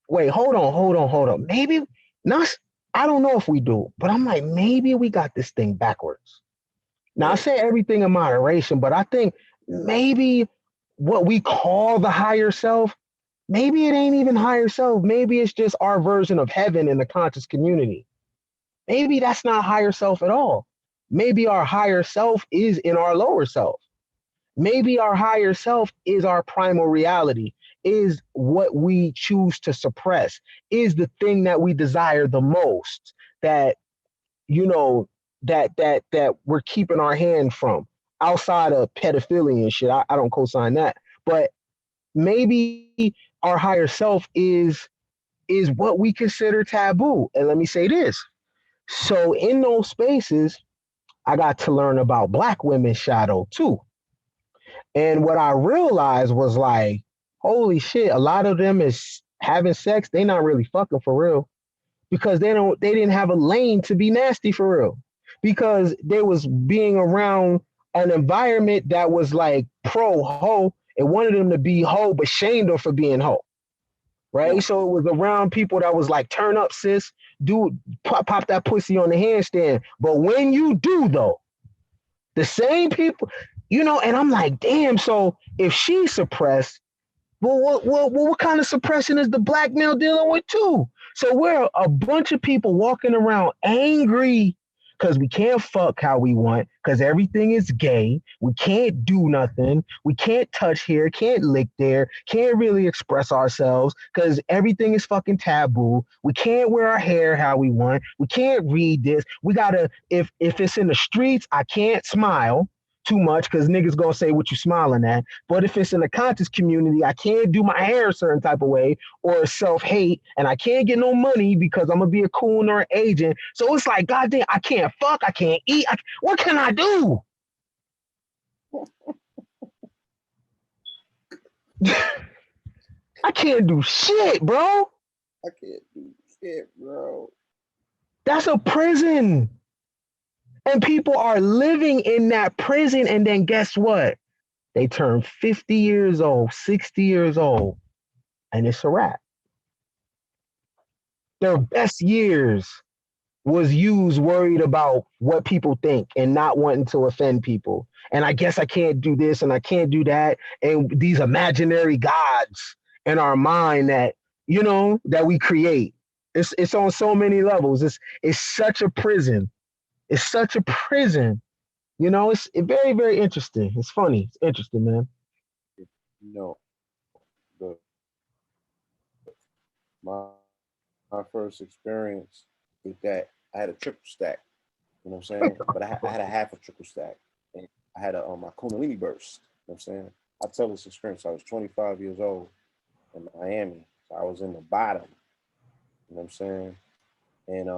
wait, hold on. Maybe not. I don't know if we do, but I'm like, maybe we got this thing backwards. Now, I yeah, say everything in moderation, but I think maybe what we call the higher self, maybe it ain't even higher self. Maybe it's just our version of heaven in the conscious community. Maybe that's not higher self at all. Maybe our higher self is in our lower self. Maybe our higher self is our primal reality, is what we choose to suppress, is the thing that we desire the most, that, you know, that we're keeping our hand from outside of pedophilia and shit. I don't co-sign that. But maybe our higher self is what we consider taboo. And let me say this. So in those spaces, I got to learn about Black women's shadow too. And what I realized was like, holy shit, a lot of them is having sex. They not really fucking for real because they didn't have a lane to be nasty for real because they was being around an environment that was like pro ho and wanted them to be ho, but shamed them for being ho. yeah, Right. So it was around people that was like, turn up, sis, do pop that pussy on the handstand. But when you do though, the same people, you know, and I'm like, damn, so if she's suppressed, well, what kind of suppression is the black male dealing with too? So we're a bunch of people walking around angry because we can't fuck how we want, because everything is gay. We can't do nothing. We can't touch here, can't lick there, can't really express ourselves because everything is fucking taboo. We can't wear our hair how we want. We can't read this. We gotta, if it's in the streets, I can't smile too much because niggas gonna say what you smiling at. But if it's in the conscious community, I can't do my hair a certain type of way or self-hate, and I can't get no money because I'm gonna be a coon or an agent. So it's like, goddamn, I can't fuck, I can't eat. What can I do? I can't do shit, bro. I can't do shit, bro. That's a prison. And people are living in that prison, and then guess what? They turn 50 years old, 60 years old, and it's a wrap. Their best years was used worried about what people think and not wanting to offend people. And I guess I can't do this and I can't do that. And these imaginary gods in our mind that, you know, that we create. It's on so many levels. It's such a prison. It's such a prison. You know, it's very, very interesting. It's funny. It's interesting, man. You know, the my my first experience with that, I had a triple stack. You know what I'm saying? But I had a half a triple stack, and I had my Kundalini burst. You know what I'm saying? I tell this experience. I was 25 years old in Miami. So I was in the bottom. You know what I'm saying? And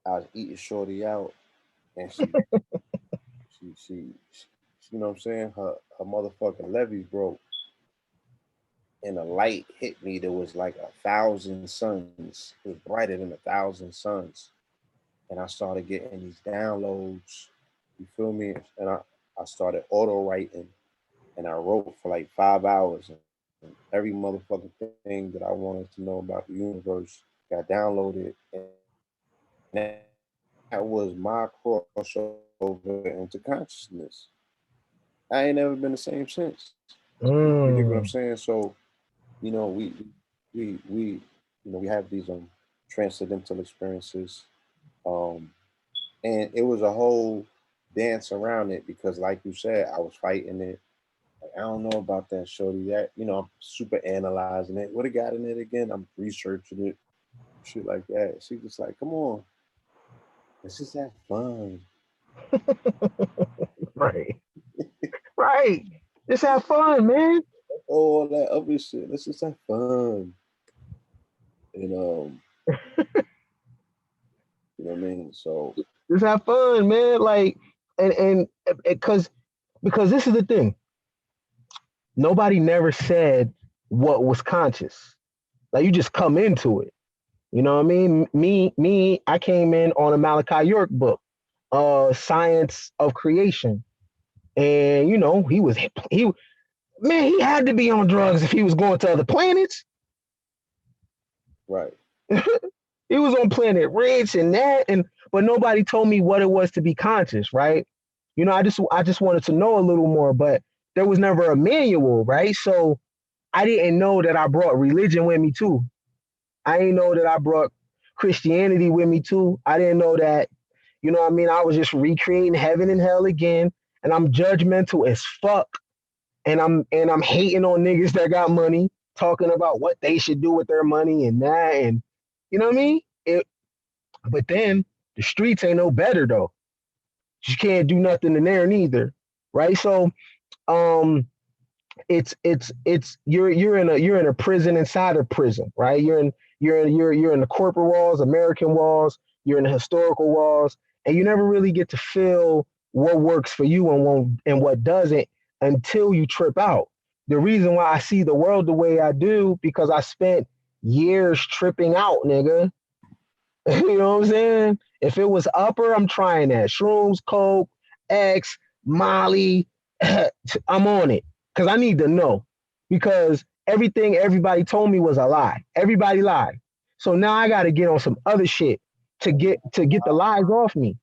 I was eating shorty out, and she you know what I'm saying? Her motherfucking levees broke, and a light hit me that was like 1,000 suns. It was brighter than 1,000 suns, and I started getting these downloads. You feel me? And I started auto writing, and I wrote for like 5 hours, and every motherfucking thing that I wanted to know about the universe got downloaded, and that was my crossover into consciousness. I ain't never been the same since. You get what I'm saying? So, you know, we you know, we have these transcendental experiences, and it was a whole dance around it because, like you said, I was fighting it. Like, I don't know about that, shorty. That, you know, I'm super analyzing it. What it got in it again? I'm researching it, shit like that. She just like, come on, let's just have fun. Right. Right. Just have fun, man. All that other shit. Let's just have fun. And you know what I mean? So just have fun, man. Like, and because this is the thing. Nobody never said what was conscious. Like, you just come into it. You know what I mean? Me, I came in on a Malachi York book, Science of Creation. And you know, he had to be on drugs if he was going to other planets. Right. He was on Planet Rich and that, but nobody told me what it was to be conscious, right? You know, I just wanted to know a little more, but there was never a manual, right? So I didn't know that I brought religion with me too. I didn't know that I brought Christianity with me too. I didn't know that, you know what I mean? I was just recreating heaven and hell again, and I'm judgmental as fuck. And I'm hating on niggas that got money, talking about what they should do with their money and that, and you know what I mean? But then the streets ain't no better though. You can't do nothing in there neither, right? So it's you're in a prison inside a prison, right? You're in the corporate walls, American walls, you're in the historical walls, and you never really get to feel what works for you and what doesn't until you trip out. The reason why I see the world the way I do, because I spent years tripping out, nigga. You know what I'm saying? If it was upper, I'm trying that. Shrooms, coke, X, Molly, I'm on it. Because I need to know. Because everything everybody told me was a lie. Everybody lied. So now I got to get on some other shit to get the lies off me.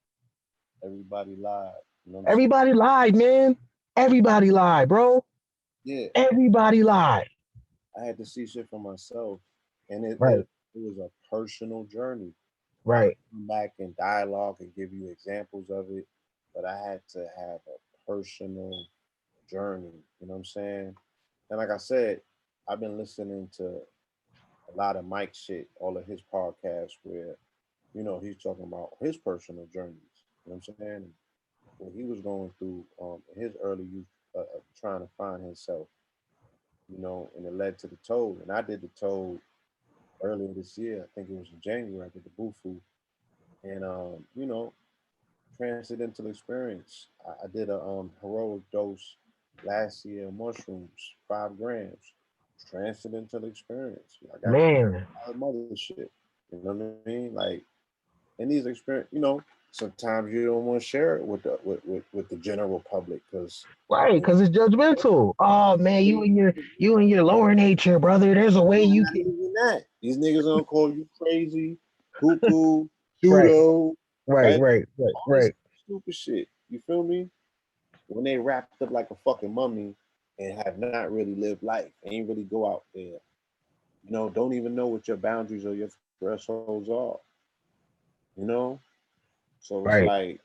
Everybody lied. You know what I'm saying? Everybody lied, man. Everybody lied, bro. Yeah, Everybody lied. I had to see shit for myself, and Right, it was a personal journey. I could right, come back and dialogue and give you examples of it, but I had to have a personal journey. You know what I'm saying? And like I said, I've been listening to a lot of Mike shit, all of his podcasts where, he's talking about his personal journeys. You know what I'm saying? And what he was going through in his early youth, trying to find himself, and it led to the Toad. And I did the Toad earlier this year. I think it was in January. I did the Bufu. And, transcendental experience. I did a heroic dose last year of mushrooms, 5 grams. Transcendental experience. I got man. a lot of mother shit. You know what I mean? Like, in these experience, sometimes you don't want to share it with with the general public because Right, because it's judgmental. Oh man, you and your lower nature, brother. There's a way you not can. even that. These niggas gonna call you crazy, cuckoo, Right, pseudo, right, right? right, right, All this right. stupid shit. You feel me? When they wrapped up like a fucking mummy and have not really lived life, ain't really go out there. Don't even know what your boundaries or your thresholds are. You know, so it's Right. like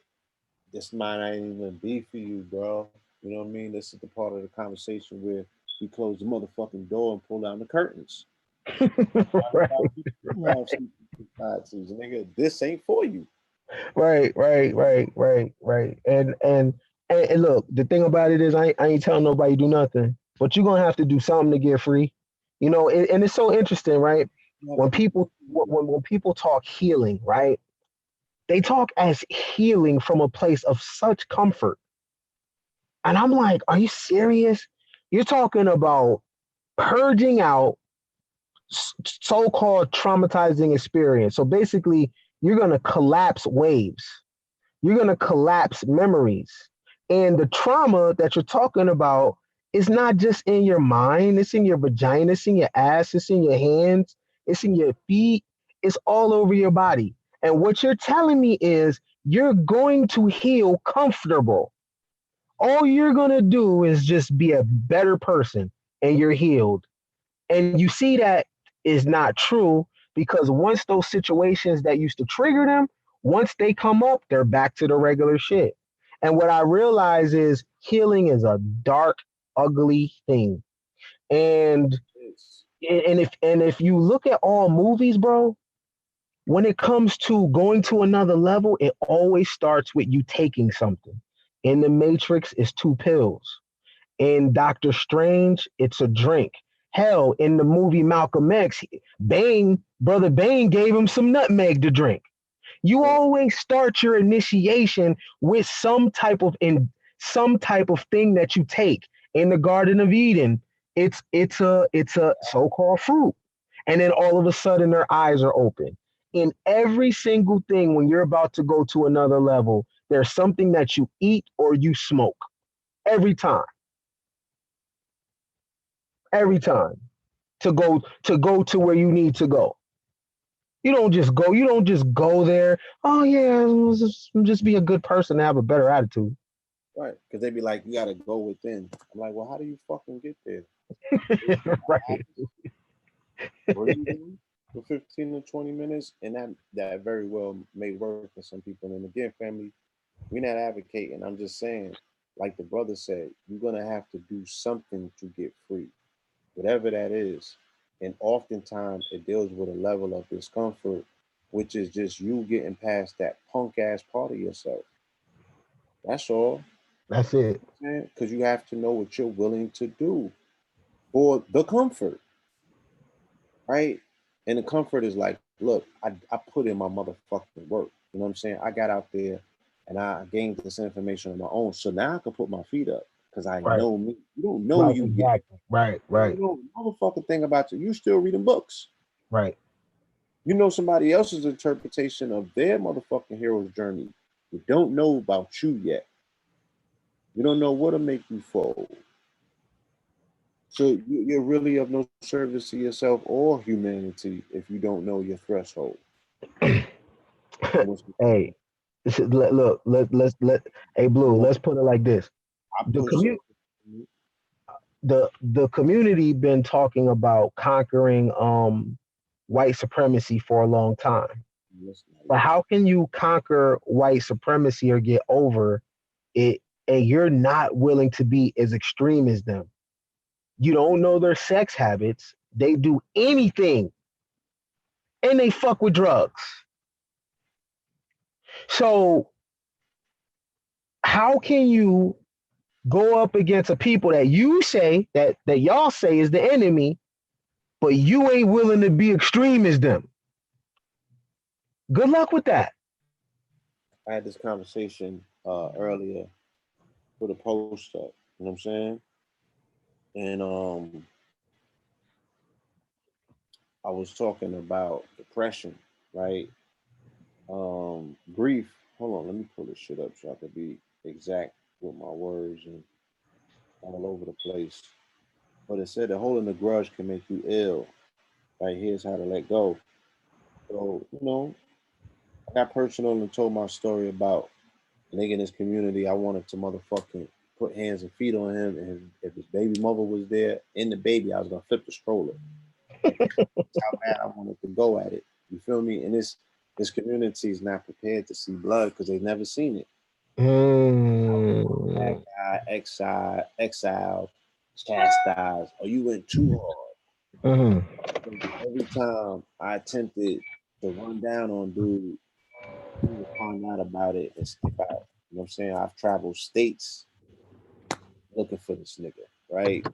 this might not even be for you, bro. You know what I mean? This is the part of the conversation where we close the motherfucking door and pull down the curtains. Right, You have some societies, nigga. This ain't for you. right, right, right, right, right. And look, the thing about it is, I ain't telling nobody to do nothing, but you're gonna have to do something to get free. And it's so interesting, right? You have When to people when people talk healing, right? They talk as healing from a place of such comfort, and I'm like, are you serious? You're talking about purging out so-called traumatizing experience. So basically, you're gonna collapse waves. You're going to collapse memories. And the trauma that you're talking about is not just in your mind, it's in your vagina, it's in your ass, it's in your hands, it's in your feet, it's all over your body. And what you're telling me is you're going to heal comfortable. All you're going to do is just be a better person and you're healed. And you see that is not true because once those situations that used to trigger them, once they come up, they're back to the regular shit. And what I realize is healing is a dark, ugly thing. And this. if you look at all movies, bro, when it comes to going to another level, it always starts with you taking something. In the Matrix, it's 2 pills. In Doctor Strange, it's a drink. Hell, in the movie Malcolm X, Brother Bane gave him some nutmeg to drink. You always start your initiation with some type of thing that you take. In the Garden of Eden, it's a so-called fruit. And then all of a sudden their eyes are open. In every single thing, when you're about to go to another level, there's something that you eat or you smoke. Every time. Every time to go to where you need to go. You don't just go there. Oh yeah, just be a good person and have a better attitude. Right. Because they be like, you gotta go within. I'm like, well, how do you fucking get there? Right. Breathing for 15 to 20 minutes, and that very well may work for some people. And again, family, we're not advocating. I'm just saying, like the brother said, you're gonna have to do something to get free, whatever that is. And oftentimes it deals with a level of discomfort, which is just you getting past that punk ass part of yourself. That's all. That's it. Because you have to know what you're willing to do for the comfort, right? And the comfort is like, look, I put in my motherfucking work. You know what I'm saying? I got out there and I gained this information on my own. So now I can put my feet up because I Right. know me. You don't know Right. you yet. Exactly. Right. You Right. know motherfucking thing about you. You still reading books. Right. You know somebody else's interpretation of their motherfucking hero's journey. You don't know about you yet. You don't know what'll make you fold. So you're really of no service to yourself or humanity if you don't know your threshold. Hey. Hey Blue, Well, let's put it like this. I The put commu- something. the community been talking about conquering white supremacy for a long time. But how can you conquer white supremacy or get over it and you're not willing to be as extreme as them? You don't know their sex habits. They do anything and they fuck with drugs. So how can you go up against a people that you say that y'all say is the enemy, but you ain't willing to be extreme as them? Good luck with that. I had this conversation earlier with a post up. You know what I'm saying? And I was talking about depression, right? Grief. Hold on, let me pull this shit up so I can be exact with my words and all over the place. But it said that holding a grudge can make you ill. Right? Here's how to let go. So, I got personal and told my story about a nigga in this community. I wanted to motherfucking put hands and feet on him, and if his baby mother was there in the baby, I was gonna flip the stroller. Like, that's how bad I wanted to go at it. You feel me? And this community is not prepared to see blood because they've never seen it. Bad Mm, guy, exiled, chastised, or you went too hard. mm, Every time I attempted to run down on dude, he would find out about it and skip out. You know what I'm saying? I've traveled states looking for this nigga, right?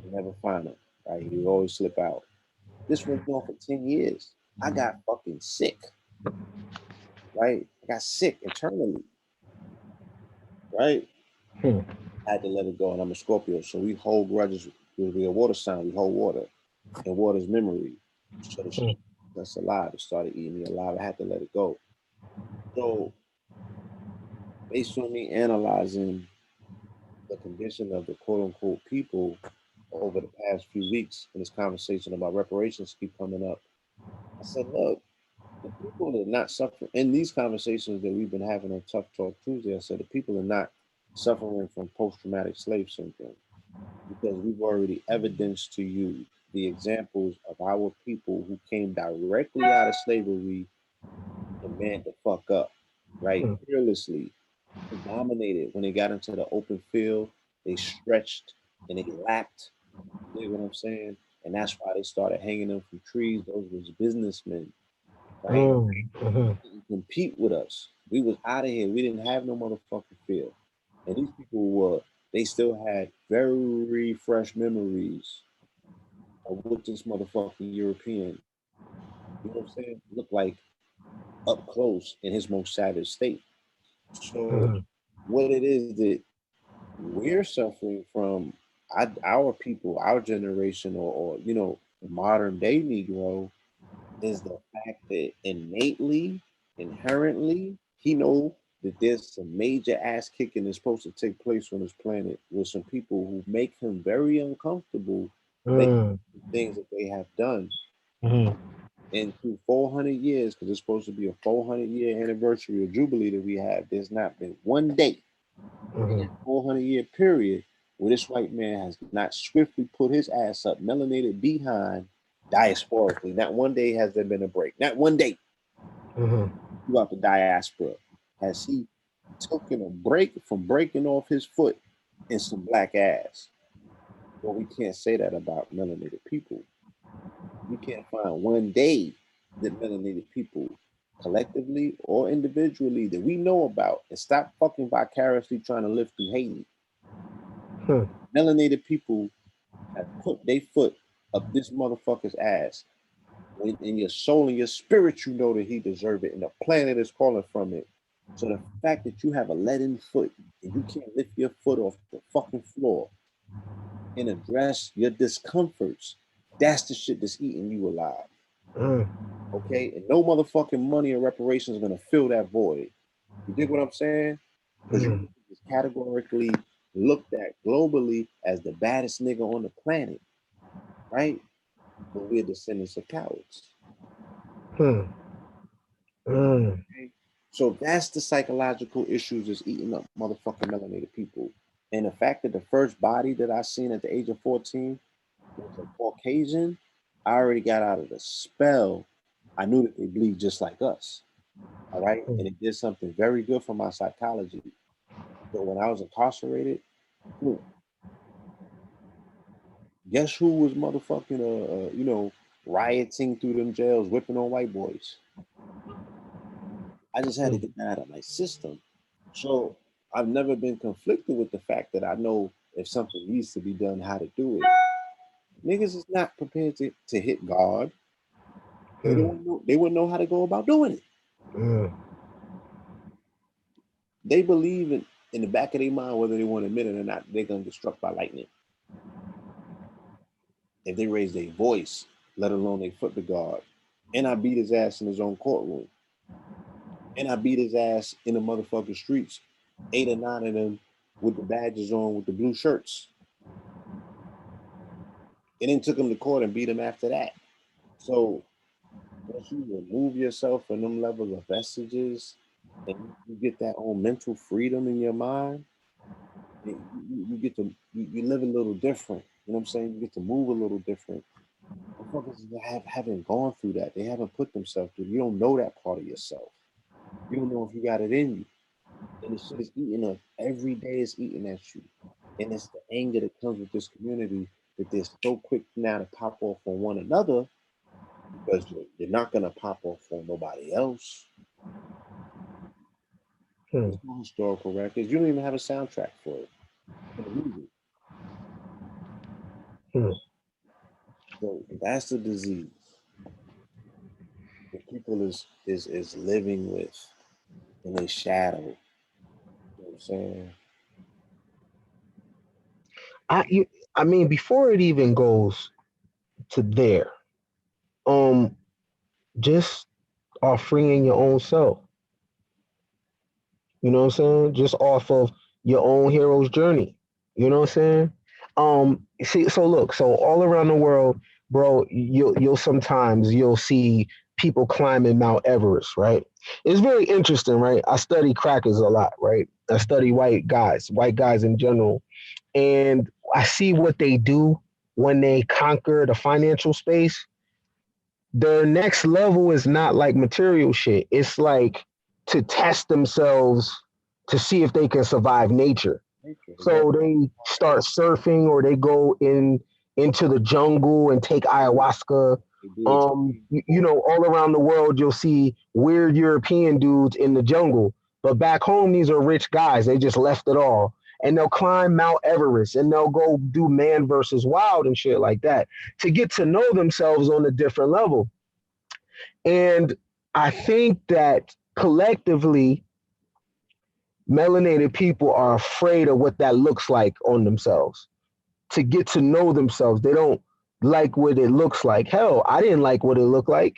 You never find him, right? He would always slip out. This went on for 10 years. I got fucking sick, right? I got sick internally, right? mm, I had to let it go, and I'm a Scorpio, so we hold grudges. We're a water sign. We hold water, and water's memory. So the shit mm, that's alive. It started eating me alive. I had to let it go. So based on me analyzing the condition of the quote unquote people over the past few weeks, in this conversation about reparations keep coming up, I said, look, the people that are not suffering in these conversations that we've been having on Tough Talk Tuesday, I said the people are not suffering from post-traumatic slave syndrome because we've already evidenced to you the examples of our people who came directly out of slavery and man the fuck up, right? mm, Fearlessly, dominated when they got into the open field. They stretched and they lapped. You know what I'm saying? And that's why they started hanging them from trees. Those was businessmen, right? mm, mhm, Didn't compete with us. We was out of here. We didn't have no motherfucking field. And these people were, they still had very fresh memories of what this motherfucking European, you know what I'm saying, looked like up close in his most savage state. So mhm, what it is that we're suffering from, our people, our generation, or modern day Negro, is the fact that innately, inherently, he know that there's some major ass kicking that's supposed to take place on this planet with some people who make him very uncomfortable based mm, on things that they have done. mhm, And through 400 years, because it's supposed to be a 400-year anniversary or jubilee that we have, there's not been one day in mhm, that 400-year period where this white man has not swiftly put his ass up, melanated behind diasporically. Not one day has there been a break. Not one day mhm. throughout the diaspora has he taken a break from breaking off his foot in some black ass. But we can't say that about melanated people. We can't find one day that melanated people collectively or individually that we know about and stop fucking vicariously trying to live through Haiti. Hmm. Melanated people have put their foot up this motherfucker's ass. When in your soul and your spirit, you know that he deserves it, and the planet is calling from it. So the fact that you have a leaden foot and you can't lift your foot off the fucking floor and address your discomforts, that's the shit that's eating you alive. Mm, Okay? And no motherfucking money or reparations is gonna fill that void. You dig what I'm saying? Because you mm, is categorically looked at globally as the baddest nigga on the planet, right? But we're descendants of cowards. mm, mm. Okay? So that's the psychological issues that's eating up motherfucking melanated people. And the fact that the first body that I seen at the age of 14 was a Caucasian, I already got out of the spell. I knew that they bleed just like us. All right. And it did something very good for my psychology. So when I was incarcerated, guess who was motherfucking, rioting through them jails, whipping on white boys? I just had to get that out of my system. So I've never been conflicted with the fact that I know if something needs to be done, how to do it. Niggas is not prepared to hit God. They wouldn't know how to go about doing it. They believe in the back of their mind, whether they want to admit it or not, they're gonna get struck by lightning. If they raise their voice, let alone they foot to God. And I beat his ass in his own courtroom. And I beat his ass in the motherfucking streets. 8 or 9 of them with the badges on, with the blue shirts. And then took him to court and beat him after that. So once you remove yourself from them levels of vestiges and you get that own mental freedom in your mind, you get to you live a little different. You know what I'm saying? You get to move a little different. Motherfuckers haven't gone through that. They haven't put themselves through. You don't know that part of yourself. You don't know if you got it in you. And this shit is eating up. Every day is eating at you. And it's the anger that comes with this community that they're so quick now to pop off on one another because you're not going to pop off on nobody else. There's no historical records. You don't even have a soundtrack for it. For the music. So that's the disease that people is living with in a shadow. You know what I'm saying? I mean, before it even goes to there, just are freeing your own self. You know what I'm saying? Just off of your own hero's journey. You know what I'm saying? See, so look, so all around the world, bro, you'll sometimes you'll see people climbing Mount Everest, right? It's very interesting, right? I study crackers a lot, right? I study white guys in general, and I see what they do when they conquer the financial space. Their next level is not like material shit. It's like to test themselves to see if they can survive nature. So they start surfing or they go into the jungle and take ayahuasca. All around the world you'll see weird European dudes in the jungle. But back home, these are rich guys. They just left it all. And they'll climb Mount Everest and they'll go do man versus wild and shit like that to get to know themselves on a different level. And I think that collectively, melanated people are afraid of what that looks like on themselves. To get to know themselves, they don't like what it looks like. Hell, I didn't like what it looked like.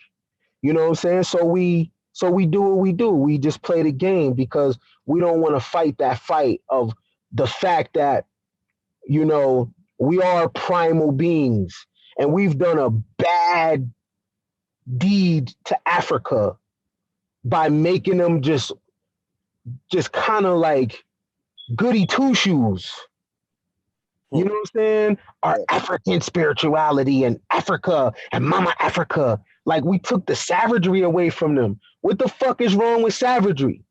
You know what I'm saying? So we do what we do. We just play the game because we don't want to fight that fight of the fact that, we are primal beings and we've done a bad deed to Africa by making them just kind of like goody two shoes. You know what I'm saying? Our African spirituality and Africa and Mama Africa. Like we took the savagery away from them. What the fuck is wrong with savagery?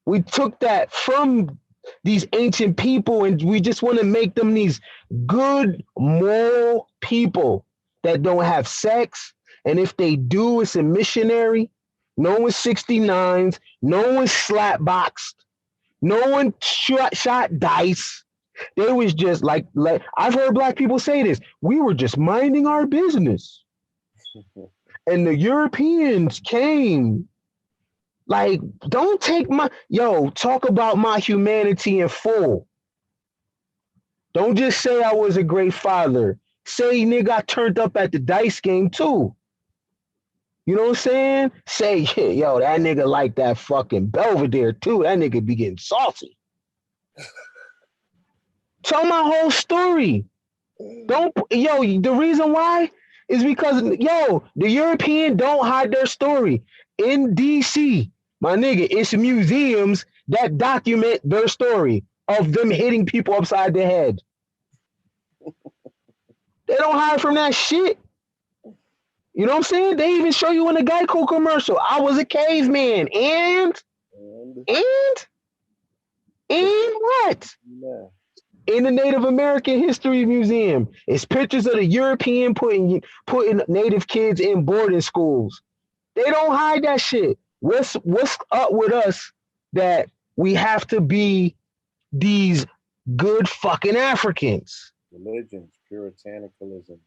We took that from these ancient people and we just want to make them these good moral people that don't have sex. And if they do, it's a missionary. No one's 69s. No one's slapboxed. No one shot dice. They was just like I've heard black people say this. We were just minding our business. And the Europeans came. Like, don't take talk about my humanity in full. Don't just say I was a great father. Say, nigga, I turned up at the dice game too. You know what I'm saying? Say, yo, that nigga like that fucking Belvedere too. That nigga be getting saucy. Tell my whole story. The reason why is because, the European don't hide their story. in DC, my nigga, it's museums that document their story of them hitting people upside the head. They don't hide from that shit. You know what I'm saying? They even show you in the Geico commercial. I was a caveman. And what? Yeah. In the Native American History Museum, it's pictures of the European putting Native kids in boarding schools. They don't hide that shit. What's up with us that we have to be these good fucking Africans? Religions, puritanicalism.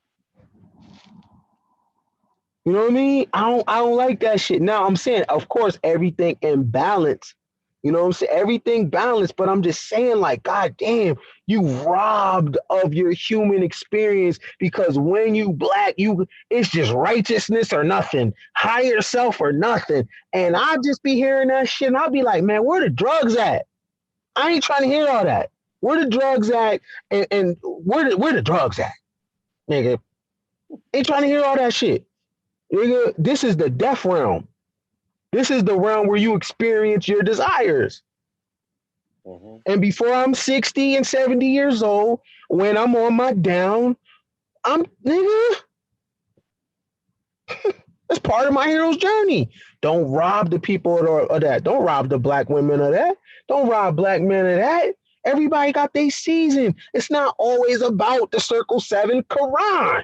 You know what I mean? I don't like that shit. Now I'm saying, of course, everything in balance. You know what I'm saying? Everything balanced, but I'm just saying, like, God damn, you robbed of your human experience because when you black, it's just righteousness or nothing, higher self or nothing. And I just be hearing that shit and I'll be like, man, where the drugs at? I ain't trying to hear all that. Where the drugs at? And where the drugs at? Nigga, ain't trying to hear all that shit. Nigga, this is the death realm. This is the realm where you experience your desires. Mm-hmm. And before I'm 60 and 70 years old, when I'm on my down, I'm nigga. That's part of my hero's journey. Don't rob the people of that. Don't rob the black women of that. Don't rob black men of that. Everybody got their season. It's not always about the Circle 7 Quran.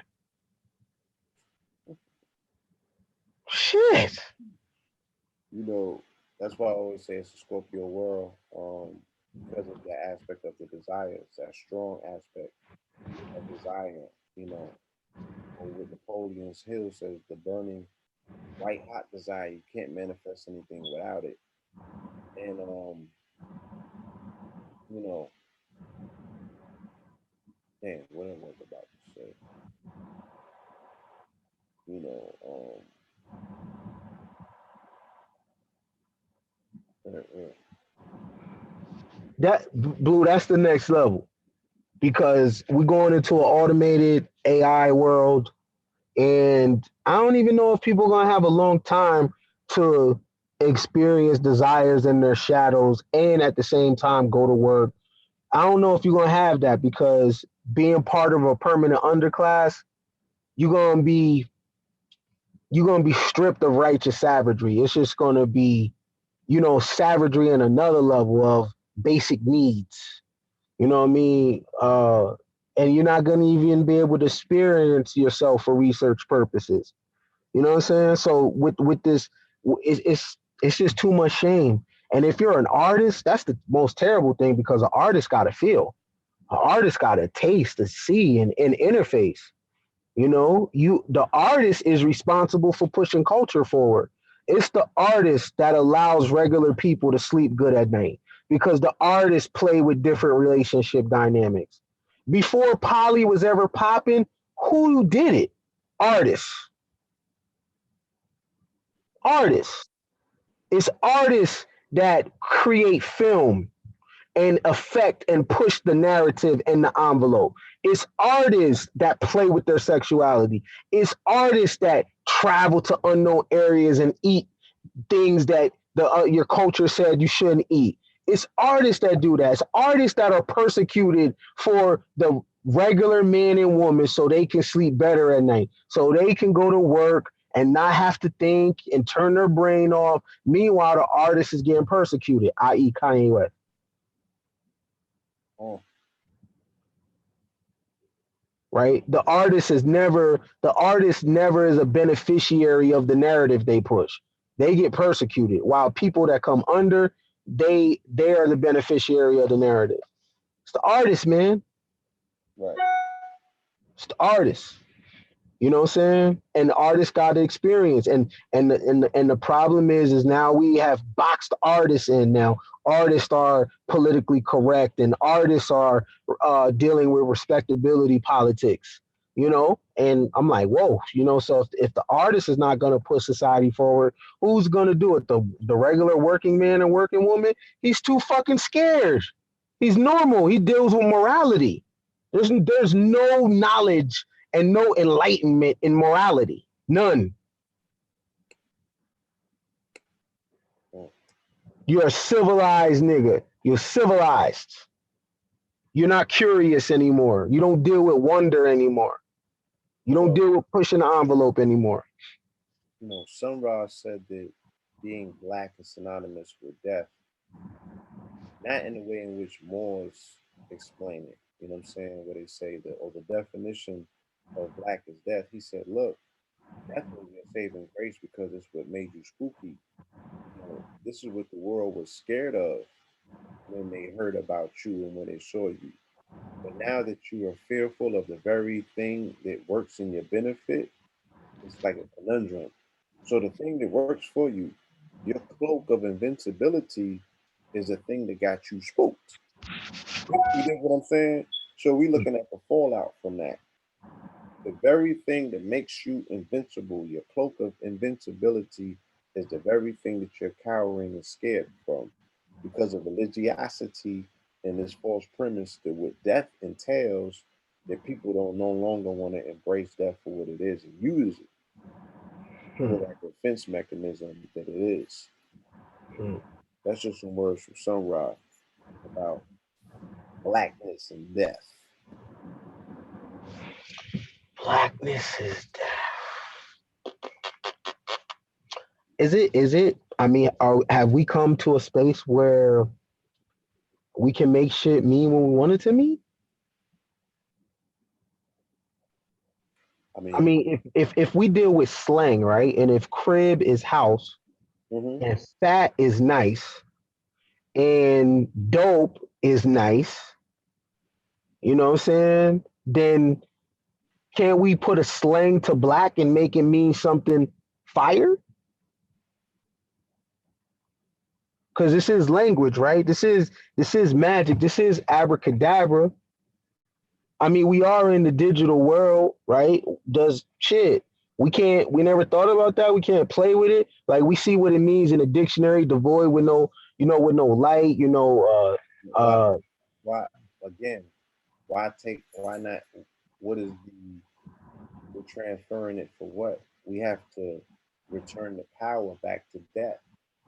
Shit. You know, that's why I always say it's a Scorpio world, because of that aspect of the desire. It's that strong aspect of desire, you know. Or what Napoleon's Hill says, the burning, white hot desire. You can't manifest anything without it. And you know, damn, what I was about to say. You know, that Blue, that's the next level because we're going into an automated AI world, and I don't even know if people are gonna have a long time to experience desires in their shadows and at the same time go to work. I don't know if you're gonna have that because being part of a permanent underclass, you're gonna be stripped of righteous savagery. It's just gonna be, you know, savagery in another level of basic needs. You know what I mean? And you're not gonna even be able to experience yourself for research purposes. You know what I'm saying? So with this, it's just too much shame. And if you're an artist, that's the most terrible thing because an artist got to feel, an artist got to taste, to see, and interface. You know, the artist is responsible for pushing culture forward. It's the artist that allows regular people to sleep good at night because the artists play with different relationship dynamics. Before poly was ever popping, who did it? Artists. Artists. It's artists that create film and affect and push the narrative in the envelope. It's artists that play with their sexuality. It's artists that travel to unknown areas and eat things that your culture said you shouldn't eat. It's artists that do that. It's artists that are persecuted for the regular man and woman so they can sleep better at night, so they can go to work and not have to think and turn their brain off. Meanwhile, the artist is getting persecuted, i.e. Kanye West. Oh. Right? The artist never is a beneficiary of the narrative they push. They get persecuted while people that come under, they are the beneficiary of the narrative. It's the artist, man. Right. It's the artist. You know what I'm saying? And the artist got the experience. And the problem is now we have boxed artists in now. Artists are politically correct and artists are dealing with respectability politics, you know? And I'm like, whoa, you know, so if the artist is not going to push society forward, who's going to do it? The regular working man and working woman? He's too fucking scared. He's normal. He deals with morality. There's no knowledge and no enlightenment in morality. None. You're a civilized nigga. You're civilized. You're not curious anymore. You don't deal with wonder anymore. You don't Well, deal with pushing the envelope anymore. Sun said that being black is synonymous with death, not in the way in which Moors explain it. You know what I'm saying? Where they say that, or the definition of black is death. He said, look, death was your saving grace because it's what made you spooky. This is what the world was scared of when they heard about you and when they saw you. But now that you are fearful of the very thing that works in your benefit, it's like a conundrum. So the thing that works for you, your cloak of invincibility, is the thing that got you spooked. You get what I'm saying? So we looking at the fallout from that. The very thing that makes you invincible, your cloak of invincibility, is the very thing that you're cowering and scared from because of religiosity and this false premise that what death entails, that people don't no longer want to embrace death for what it is and use it Hmm. for that defense mechanism that it is. Hmm. That's just some words from Sunrise about blackness and death. Blackness is death. Is it? Is it? I mean, have we come to a space where we can make shit mean what we want it to mean? I I mean, mean, if we deal with slang, right, and if crib is house mm-hmm. and fat is nice and dope is nice, you know what I'm saying? Then can't we put a slang to black and make it mean something fire? Because this is language, right? This is magic. This is abracadabra. I mean, we are in the digital world, right? Does shit. We never thought about that. We can't play with it. Like we see what it means in a dictionary, devoid with no, with no light, why, why, again, why not? What is we're transferring it for what? We have to return the power back to death.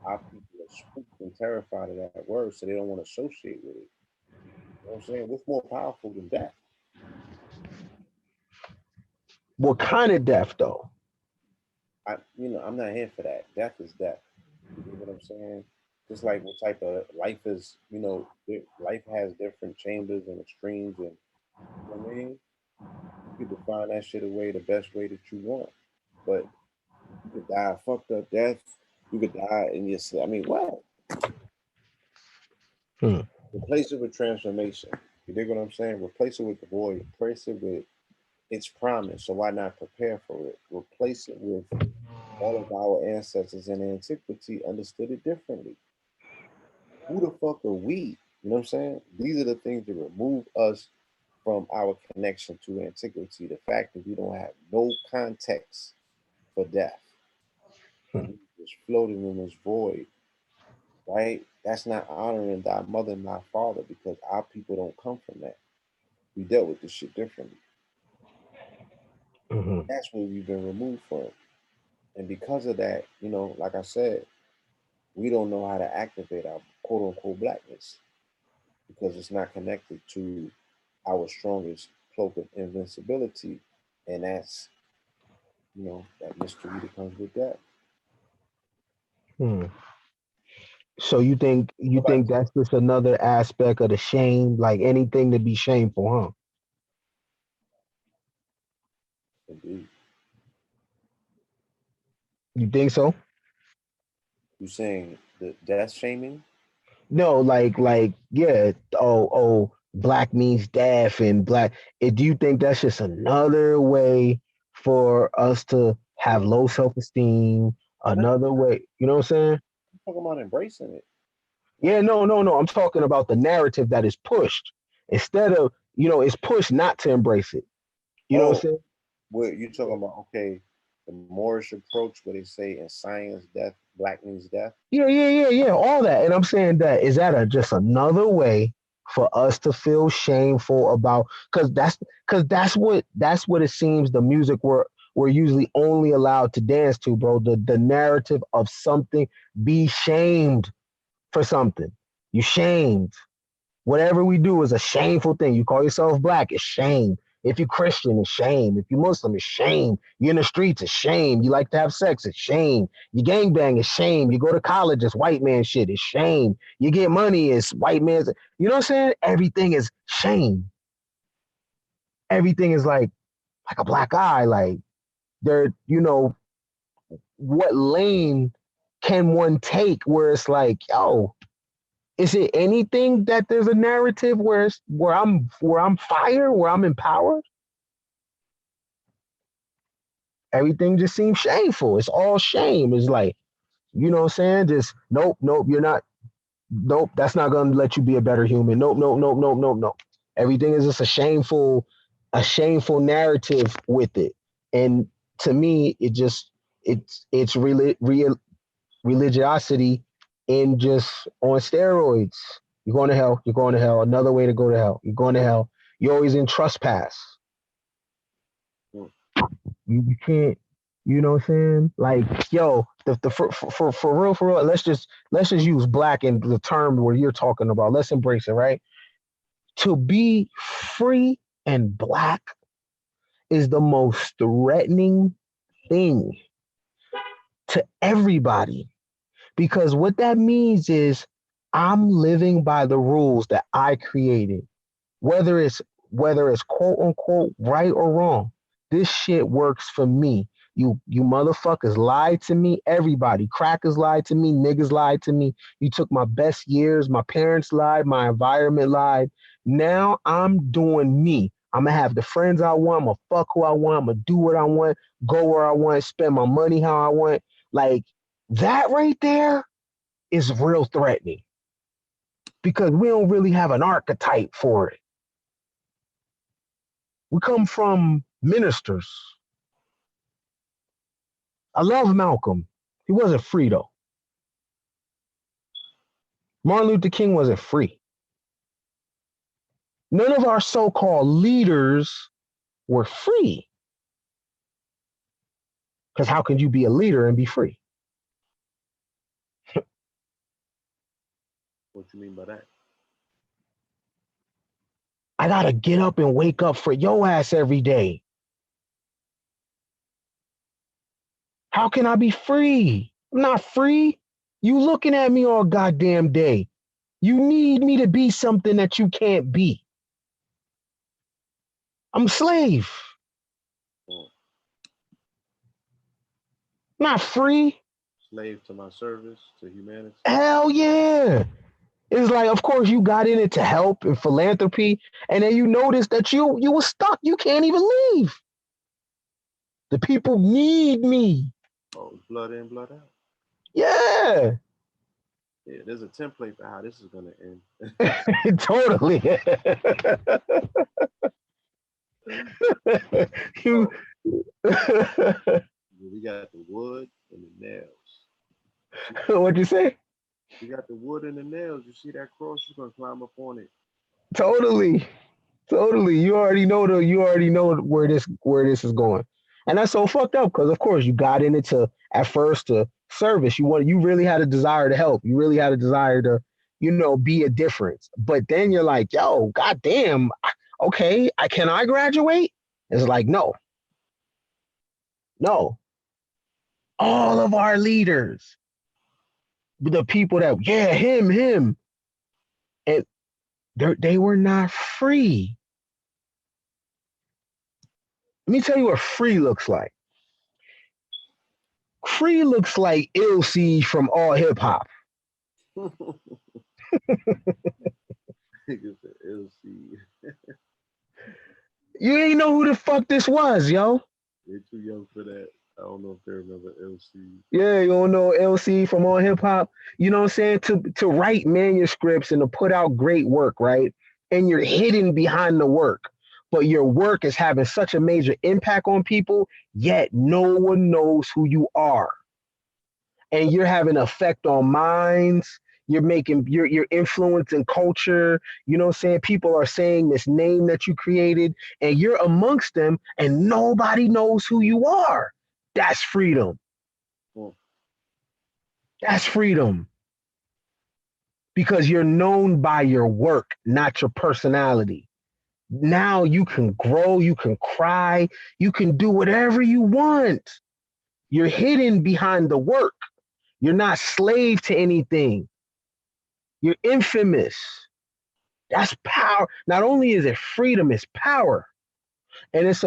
Our people are spooked and terrified of that word, so they don't want to associate with it. You know what I'm saying? What's more powerful than death? what kind of death though? I'm not here for that. Death is death. You get what I'm saying? Just like what type of life is, life has different chambers and extremes, and you know what I mean? You can define that shit away the best way that you want. But you could die a fucked up death. You could die in your sleep. I mean, what? Hmm. Replace it with transformation. You dig what I'm saying? Replace it with the void. Replace it with its promise. So why not prepare for it? Replace it with all of our ancestors in antiquity understood it differently. Who the fuck are we? You know what I'm saying? These are the things that remove us from our connection to antiquity. The fact that we don't have no context for death. Hmm. And we just floating in this void, right? That's not honoring thy mother and thy father because our people don't come from that. We dealt with this shit differently. Hmm. That's where we've been removed from. And because of that, like I said, we don't know how to activate our quote unquote blackness because it's not connected to our strongest cloak of invincibility. And that's, that mystery that comes with that. Hmm. So you think Nobody, that's just another aspect of the shame, like anything to be shameful, huh? indeed. You think so? You saying the death shaming? No, like yeah. Oh, black means death, and black. Do you think that's just another way for us to have low self esteem? No, Another way, you know what I'm saying? I'm talking about embracing it. Yeah, no. I'm talking about the narrative that is pushed instead of it's pushed not to embrace it. You know what Oh, I'm saying? what you talking about? Okay, the Moorish approach where they say in science, death, black means death. Yeah. All that, and I'm saying that is that just another way for us to feel shameful about because that's what it seems the music we're usually only allowed to dance to, bro. The narrative of something be shamed. for something. You shamed. Whatever we do is a shameful thing. You call yourself black, it's shame. If you're Christian, it's shame. If you're Muslim, it's shame. You're in the streets, it's shame. You like to have sex, it's shame. You gangbang, it's shame. You go to college, it's white man shit, it's shame. You get money, it's white man's. You know what I'm saying? Everything is shame. Everything is like a black eye. Like there, what lane can one take where it's like, yo, is it anything that there's a narrative where I'm fire, where I'm empowered? Everything just seems shameful. It's all shame. It's like, you know what I'm saying? Just nope, you're not. Nope, that's not gonna let you be a better human. Nope. Everything is just a shameful narrative with it. And to me, it's religiosity in just on steroids. You're going to hell. You're going to hell. Another way to go to hell. You're going to hell. You're always in trespass. You can't. You know what I'm saying? Like, yo, for real. Let's just use black in the term where you're talking about. Let's embrace it, right? To be free and black is the most threatening thing to everybody. Because what that means is I'm living by the rules that I created. Whether it's quote unquote right or wrong, this shit works for me. You motherfuckers lied to me. Everybody, crackers lied to me. Niggas lied to me. You took my best years. My parents lied. My environment lied. Now I'm doing me. I'm gonna have the friends I want. I'm gonna fuck who I want. I'm gonna do what I want. Go where I want. Spend my money how I want. Like that right there is real threatening because we don't really have an archetype for it. We come from ministers. I love Malcolm. He wasn't free though. Martin Luther King wasn't free. None of our so-called leaders were free. Because how can you be a leader and be free? What you mean by that? I gotta get up and wake up for your ass every day. How can I be free? I'm not free. You looking at me all goddamn day. You need me to be something that you can't be. I'm a slave. Not free. Slave to my service, to humanity. Hell yeah. It's like, of course, you got in it to help and philanthropy, and then you notice that you were stuck. You can't even leave. The people need me. Oh, blood in, blood out. Yeah. Yeah, there's a template for how this is gonna end. Totally. You. We got the wood and the nails. What'd you say? You got the wood and the nails. You see that cross? You're gonna climb up on it. Totally. You already know where this is going. And that's so fucked up because of course you got in it to at first to service. You really had a desire to help. You really had a desire to, be a difference. But then you're like, yo, goddamn, okay, can I graduate? It's like, no. All of our leaders, the people that, yeah, him, and they were not free. Let me tell you what free looks like. Free looks like LC from All Hip Hop. You ain't know who the fuck this was, yo. They're too young for that. I don't know if they remember LC. Yeah, you don't know LC from All Hip Hop. You know what I'm saying? To write manuscripts and to put out great work, right? And you're hidden behind the work, but your work is having such a major impact on people, yet no one knows who you are. And you're having an effect on minds. You're influencing culture. You know what I'm saying? People are saying this name that you created, and you're amongst them, and nobody knows who you are. That's freedom. That's freedom. because you're known by your work, not your personality. Now you can grow, you can cry, you can do whatever you want. You're hidden behind the work. You're not slave to anything. You're infamous. That's power. Not only is it freedom, it's power. And it's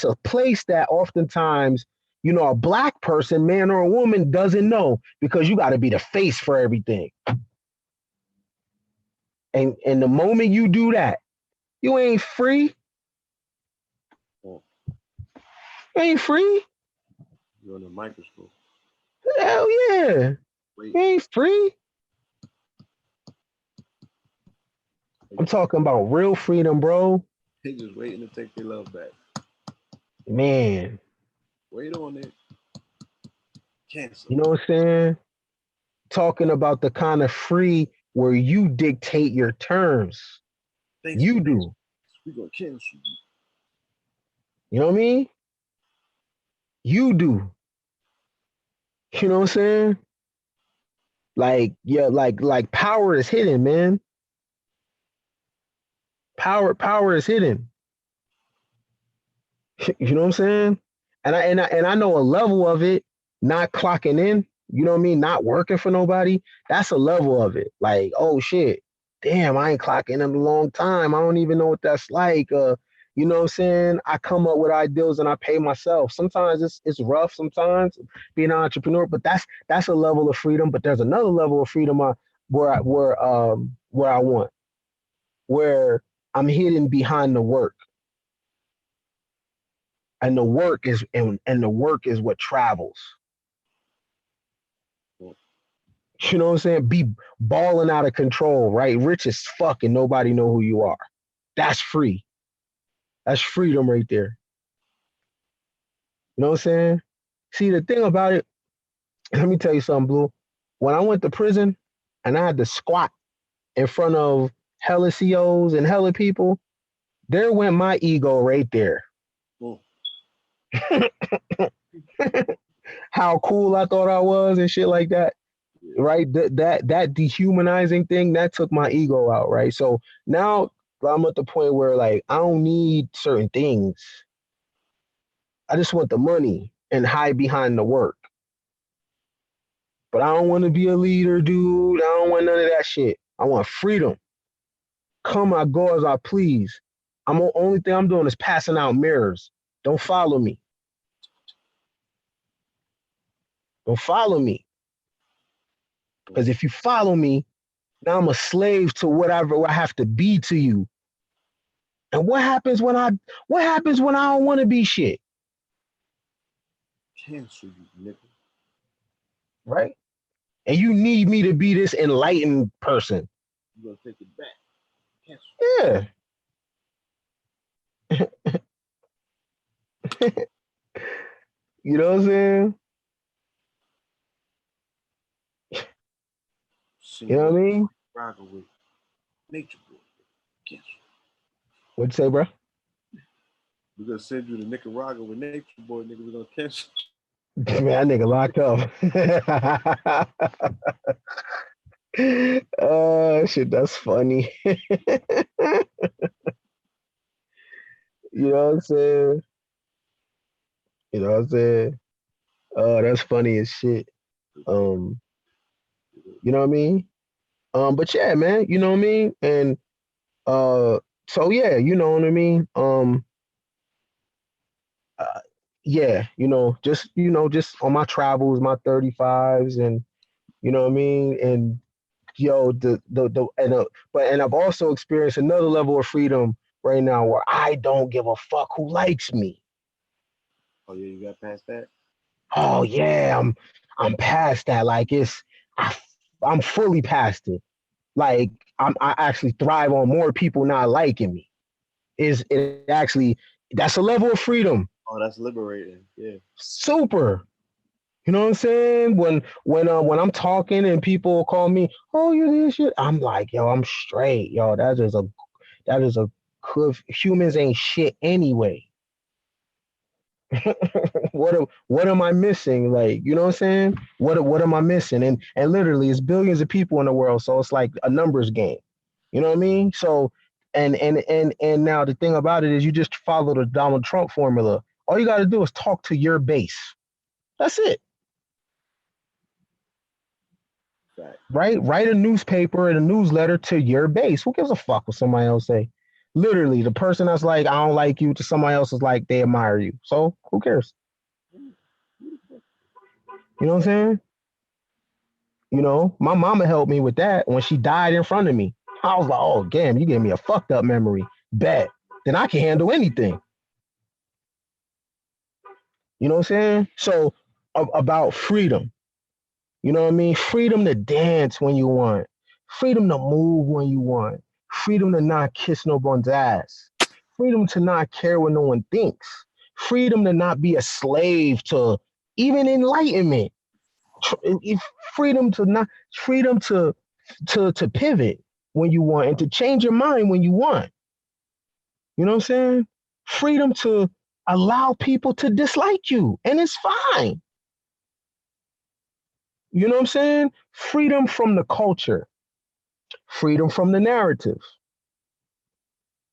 a place that oftentimes, a black person, man or a woman, doesn't know, because you got to be the face for everything. And the moment you do that, you ain't free. You ain't free. You're under a microscope. Hell yeah. You ain't free. I'm talking about real freedom, bro. They just waiting to take their love back. Man. Wait on it. Cancel. You know what I'm saying? Talking about the kind of free where you dictate your terms. You do. We're going to cancel you. You know what I mean? You do. You know what I'm saying? Like, yeah, like power is hidden, man. Power is hidden. You know what I'm saying? And I know a level of it, not clocking in, you know what I mean? Not working for nobody. That's a level of it. Like, oh shit, damn, I ain't clocking in a long time. I don't even know what that's like. You know what I'm saying? I come up with ideas and I pay myself. Sometimes it's rough sometimes being an entrepreneur, but that's a level of freedom. But there's another level of freedom where I want, where I'm hidden behind the work. And the work is what travels. You know what I'm saying? Be balling out of control, right? Rich as fuck and nobody know who you are. That's free. That's freedom right there. You know what I'm saying? See, the thing about it, let me tell you something, Blue. When I went to prison and I had to squat in front of hella COs and hella people, there went my ego right there. How cool I thought I was and shit like that. Right? That dehumanizing thing, that took my ego out, right? So now I'm at the point where, like, I don't need certain things. I just want the money and hide behind the work. But I don't want to be a leader, dude. I don't want none of that shit. I want freedom. Come, I go as I please. Only thing I'm doing is passing out mirrors. Don't follow me. Don't follow me. Because if you follow me, now I'm a slave to whatever I have to be to you. And what happens when I don't want to be shit? Cancel you, nigga. Right? And you need me to be this enlightened person. You're gonna take it back. Cancel. Yeah. You know what I'm saying? You know what I mean? With Nature Boy. Cancel. What'd you say, bro? We're gonna send you to Nicaragua with Nature Boy, nigga. We're gonna cancel. Man, that nigga locked up. Shit, that's funny. You know what I'm saying? You know what I'm saying? Oh, that's funny as shit. You know what I mean? But yeah, man, you know what I mean? And so yeah, you know what I mean? Yeah, just on my travels, my 35s, and you know what I mean? And and I've also experienced another level of freedom right now where I don't give a fuck who likes me. Oh yeah, you got past that? Oh yeah, I'm past that. Like I'm fully past it. Like I actually thrive on more people not liking me. That's a level of freedom. Oh, that's liberating. Yeah. Super. You know what I'm saying? When I'm talking and people call me, oh, you this shit, I'm like, yo, I'm straight, yo. That is a humans ain't shit anyway. what am I missing? Like, you know what I'm saying? What am I missing? And literally it's billions of people in the world, so it's like a numbers game. You know what I mean? So and now the thing about it is you just follow the Donald Trump formula. All you got to do is talk to your base. That's it. Right. Right? Write a newspaper and a newsletter to your base. Who gives a fuck what somebody else say? Literally, the person that's like, I don't like you, to somebody else is like, they admire you. So who cares? You know what I'm saying? You know, my mama helped me with that when she died in front of me. I was like, oh, damn, you gave me a fucked up memory. Bet. Then I can handle anything. You know what I'm saying? So about freedom. You know what I mean? Freedom to dance when you want. Freedom to move when you want. Freedom to not kiss no one's ass. Freedom to not care what no one thinks. Freedom to not be a slave to even enlightenment. Freedom to not freedom to pivot when you want and to change your mind when you want. You know what I'm saying? Freedom to allow people to dislike you, and it's fine. You know what I'm saying? Freedom from the culture, freedom from the narrative,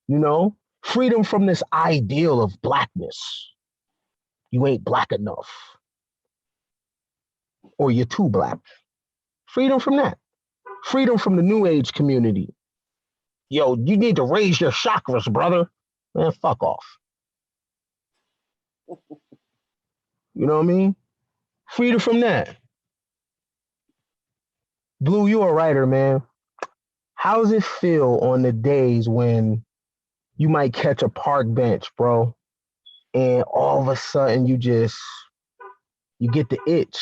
you know, freedom from this ideal of blackness. You ain't black enough, or you're too black. Freedom from that. Freedom from the new age community. Yo, you need to raise your chakras, brother. Man, fuck off. You know what I mean? Freedom from that. Blue, you a writer, man. How does it feel on the days when you might catch a park bench, bro, and all of a sudden you get the itch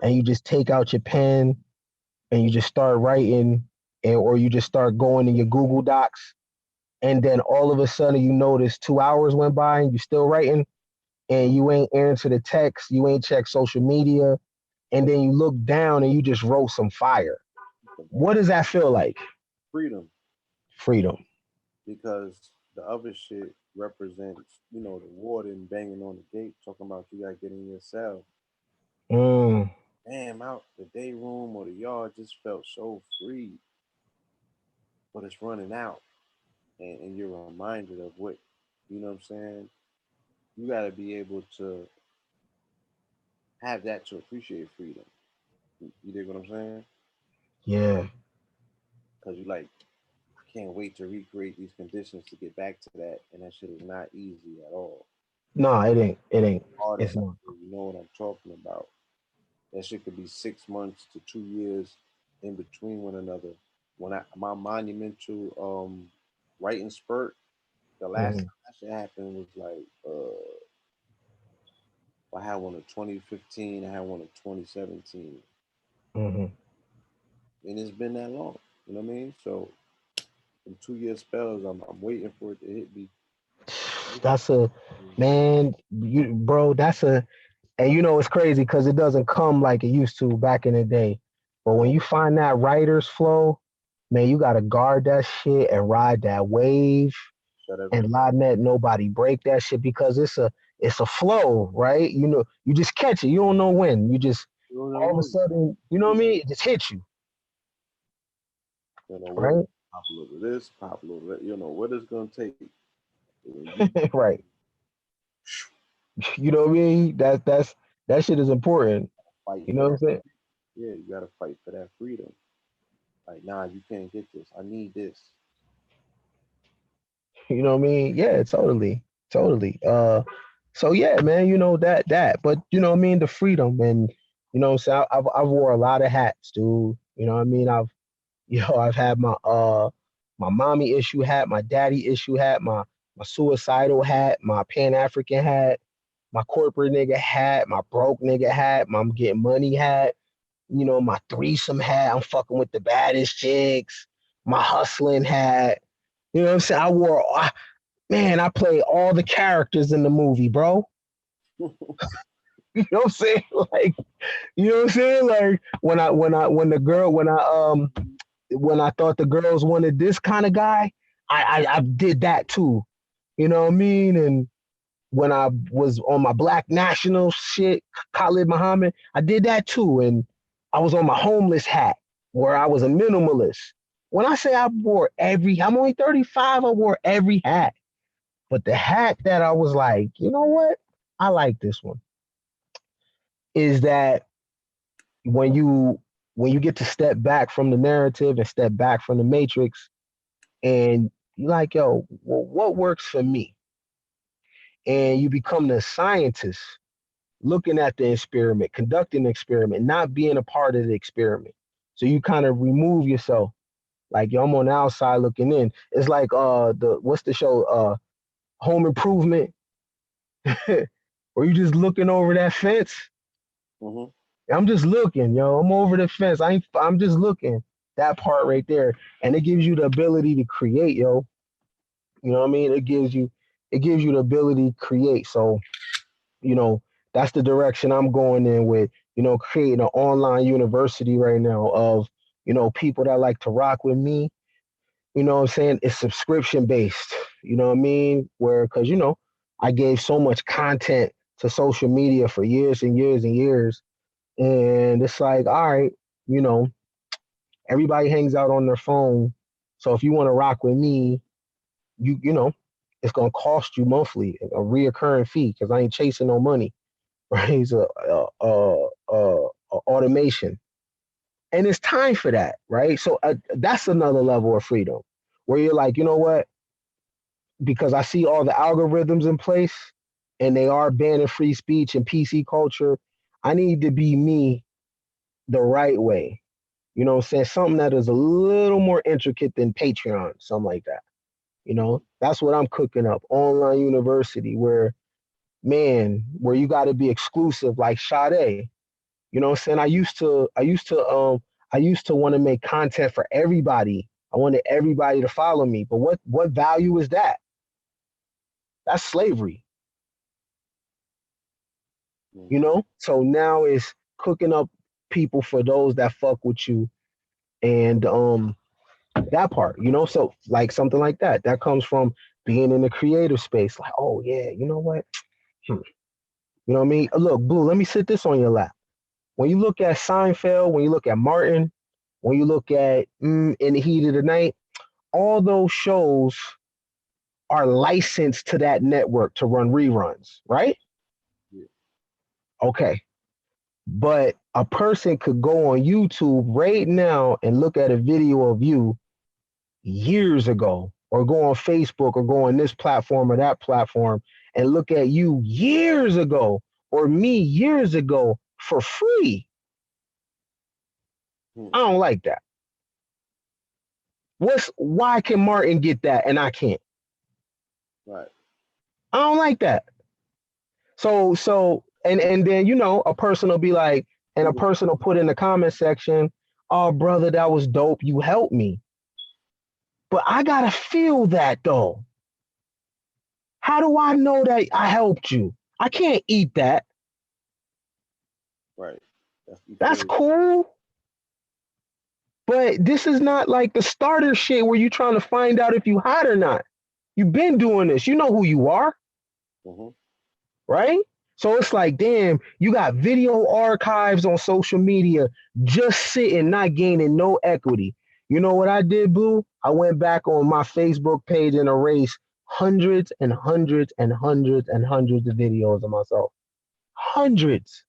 and you just take out your pen and you just start writing or you just start going in your Google Docs and then all of a sudden you notice 2 hours went by and you still writing and you ain't answered the text, you ain't checked social media, and then you look down and you just wrote some fire. What does that feel like? Freedom. Freedom. Because the other shit represents, the warden banging on the gate, talking about you gotta get in your cell. Damn, out the day room or the yard just felt so free, but it's running out, and you're reminded of what, you know what I'm saying? You gotta be able to have that to appreciate freedom. You dig what I'm saying? Yeah. Because you like, I can't wait to recreate these conditions to get back to that, and that shit is not easy at all. No, it ain't. It ain't. It's Artists, not. you know what I'm talking about. That shit could be 6 months to 2 years in between one another. When my monumental writing spurt, the last Mm-hmm. time that shit happened was like I had one in 2015, I had one in 2017. Mm-hmm. And it's been that long. You know what I mean? So in 2 year spells, I'm waiting for it to hit me. That's a man, you bro. That's a and you know it's crazy because it doesn't come like it used to back in the day. But when you find that writer's flow, man, you gotta guard that shit and ride that wave and not let nobody break that shit because it's a flow, right? You know, you just catch it. You don't know when. You just all of a sudden, you know what I mean? It just hits you. You know what? Right? Pop a little of this, pop a little of that. You know what it's gonna take. Right. You know what I mean? That shit is important. Fight You for know what I'm that. saying? Yeah, you gotta fight for that freedom. Like, nah, you can't get this. I need this. You know what I mean? Yeah, totally. Totally. So yeah, man, you know that. But you know what I mean, the freedom and you know what I'm saying, I've wore a lot of hats, dude. You know what I mean? I've had my mommy issue hat, my daddy issue hat, my suicidal hat, my Pan African hat, my corporate nigga hat, my broke nigga hat, my I'm getting money hat, you know, my threesome hat, I'm fucking with the baddest chicks, my hustling hat. You know what I'm saying? Man, I played all the characters in the movie, bro. You know what I'm saying? Like, you know what I'm saying? Like when I thought the girls wanted this kind of guy, I did that too. You know what I mean? And when I was on my Black national shit, Khalid Muhammad, I did that too. And I was on my homeless hat where I was a minimalist. When I say I wore I'm only 35, I wore every hat. But the hat that I was like, you know what? I like this one. Is that when you get to step back from the narrative and step back from the matrix and you're like, yo, well, what works for me? And you become the scientist looking at the experiment, conducting the experiment, not being a part of the experiment. So you kind of remove yourself. Like, yo, I'm on the outside looking in. It's like what's the show? Home Improvement. Or you just looking over that fence. Mm-hmm. I'm just looking, yo. I'm over the fence. I'm just looking. That part right there. And it gives you the ability to create, yo. You know what I mean? It gives you the ability to create. So, you know, that's the direction I'm going in with, creating an online university right now of, people that like to rock with me. You know what I'm saying? It's subscription based. You know what I mean? Because, I gave so much content to social media for years and years and years. And it's like, all right, you know, everybody hangs out on their phone. So if you want to rock with me, you know, it's gonna cost you monthly, a reoccurring fee, because I ain't chasing no money, right? It's a automation, and it's time for that, right? So that's another level of freedom, where you're like, you know what? Because I see all the algorithms in place, and they are banning free speech and PC culture. I need to be me the right way. You know what I'm saying? Something that is a little more intricate than Patreon, something like that. That's what I'm cooking up. Online university where, man, where you got to be exclusive like Sade. You know what I'm saying? I used to want to make content for everybody. I wanted everybody to follow me. But what value is that? That's slavery. So now it's cooking up people for those that fuck with you, and that part, so like something like that comes from being in the creative space. Like, oh yeah, you know what? You know what I mean? Look, Blue, let me sit this on your lap. When you look at Seinfeld, when you look at Martin, when you look at In the Heat of the Night, all those shows are licensed to that network to run reruns, right? Yeah. Okay. But a person could go on YouTube right now and look at a video of you years ago, or go on Facebook, or go on this platform or that platform and look at you years ago, or me years ago, for free. I don't like that. Why can Martin get that and I can't? Right. I don't like that. So and then a person will be like, and a person will put in the comment section, "Oh brother, that was dope. You helped me." But I gotta feel that though. How do I know that I helped you? I can't eat that. Right. That's cool. But this is not like the starter shit where you trying to find out if you hot or not. You've been doing this. You know who you are. Mm-hmm. Right? So it's like, damn, you got video archives on social media just sitting, not gaining no equity. You know what I did, Boo? I went back on my Facebook page and erased hundreds and hundreds and hundreds and hundreds of videos of myself. Hundreds,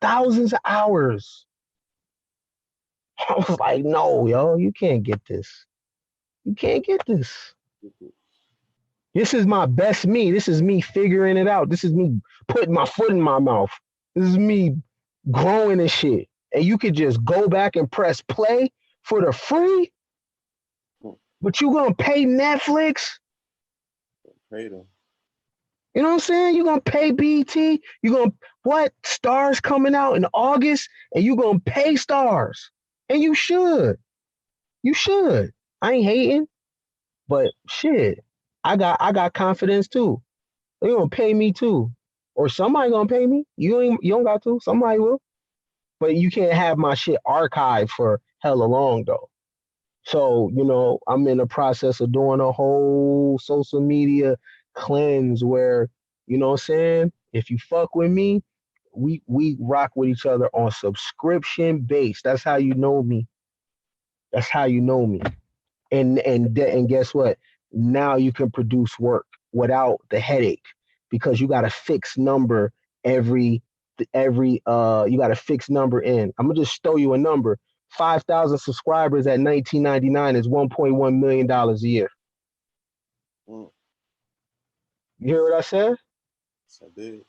thousands of hours. I was like, no, yo, you can't get this. You can't get this. Mm-hmm. This is my best me. This is me figuring it out. This is me putting my foot in my mouth. This is me growing and shit. And you could just go back and press play for the free, but you gonna pay Netflix? Pay them. You know what I'm saying? You gonna pay BT? You gonna what? Stars coming out in August, and you gonna pay Stars? And you should. You should. I ain't hating, but shit, I got confidence too. They gonna pay me too, or somebody gonna pay me. You don't got to. Somebody will. But you can't have my shit archived for hella long though. So I'm in the process of doing a whole social media cleanse where You know what I'm saying? If you fuck with me, we rock with each other on subscription base. That's how you know me. That's how you know me. And guess what? Now you can produce work without the headache because you got a fixed number every you got a fixed number in. I'm gonna just throw you a number. 5,000 subscribers at 19.99 is $1.1 million a year. Mm. You hear what I said? Yes, I did.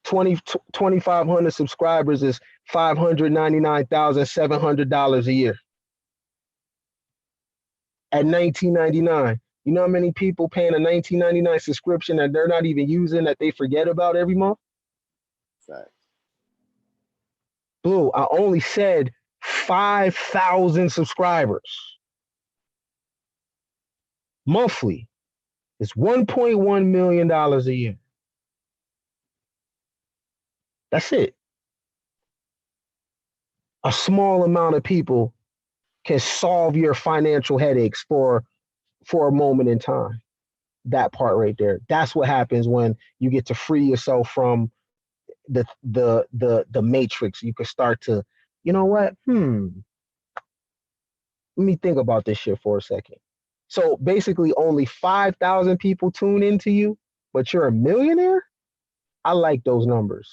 2,500 subscribers is $599,700 a year at 19.99. You know how many people paying a 19.99 subscription that they're not even using, that they forget about every month? Facts. Blue, I only said 5,000 subscribers monthly. It's $1.1 million a year. That's it. A small amount of people can solve your financial headaches for a moment in time. That part right there. That's what happens when you get to free yourself from the matrix. You can start to, you know what? Let me think about this shit for a second. So basically only 5,000 people tune into you, but you're a millionaire? I like those numbers.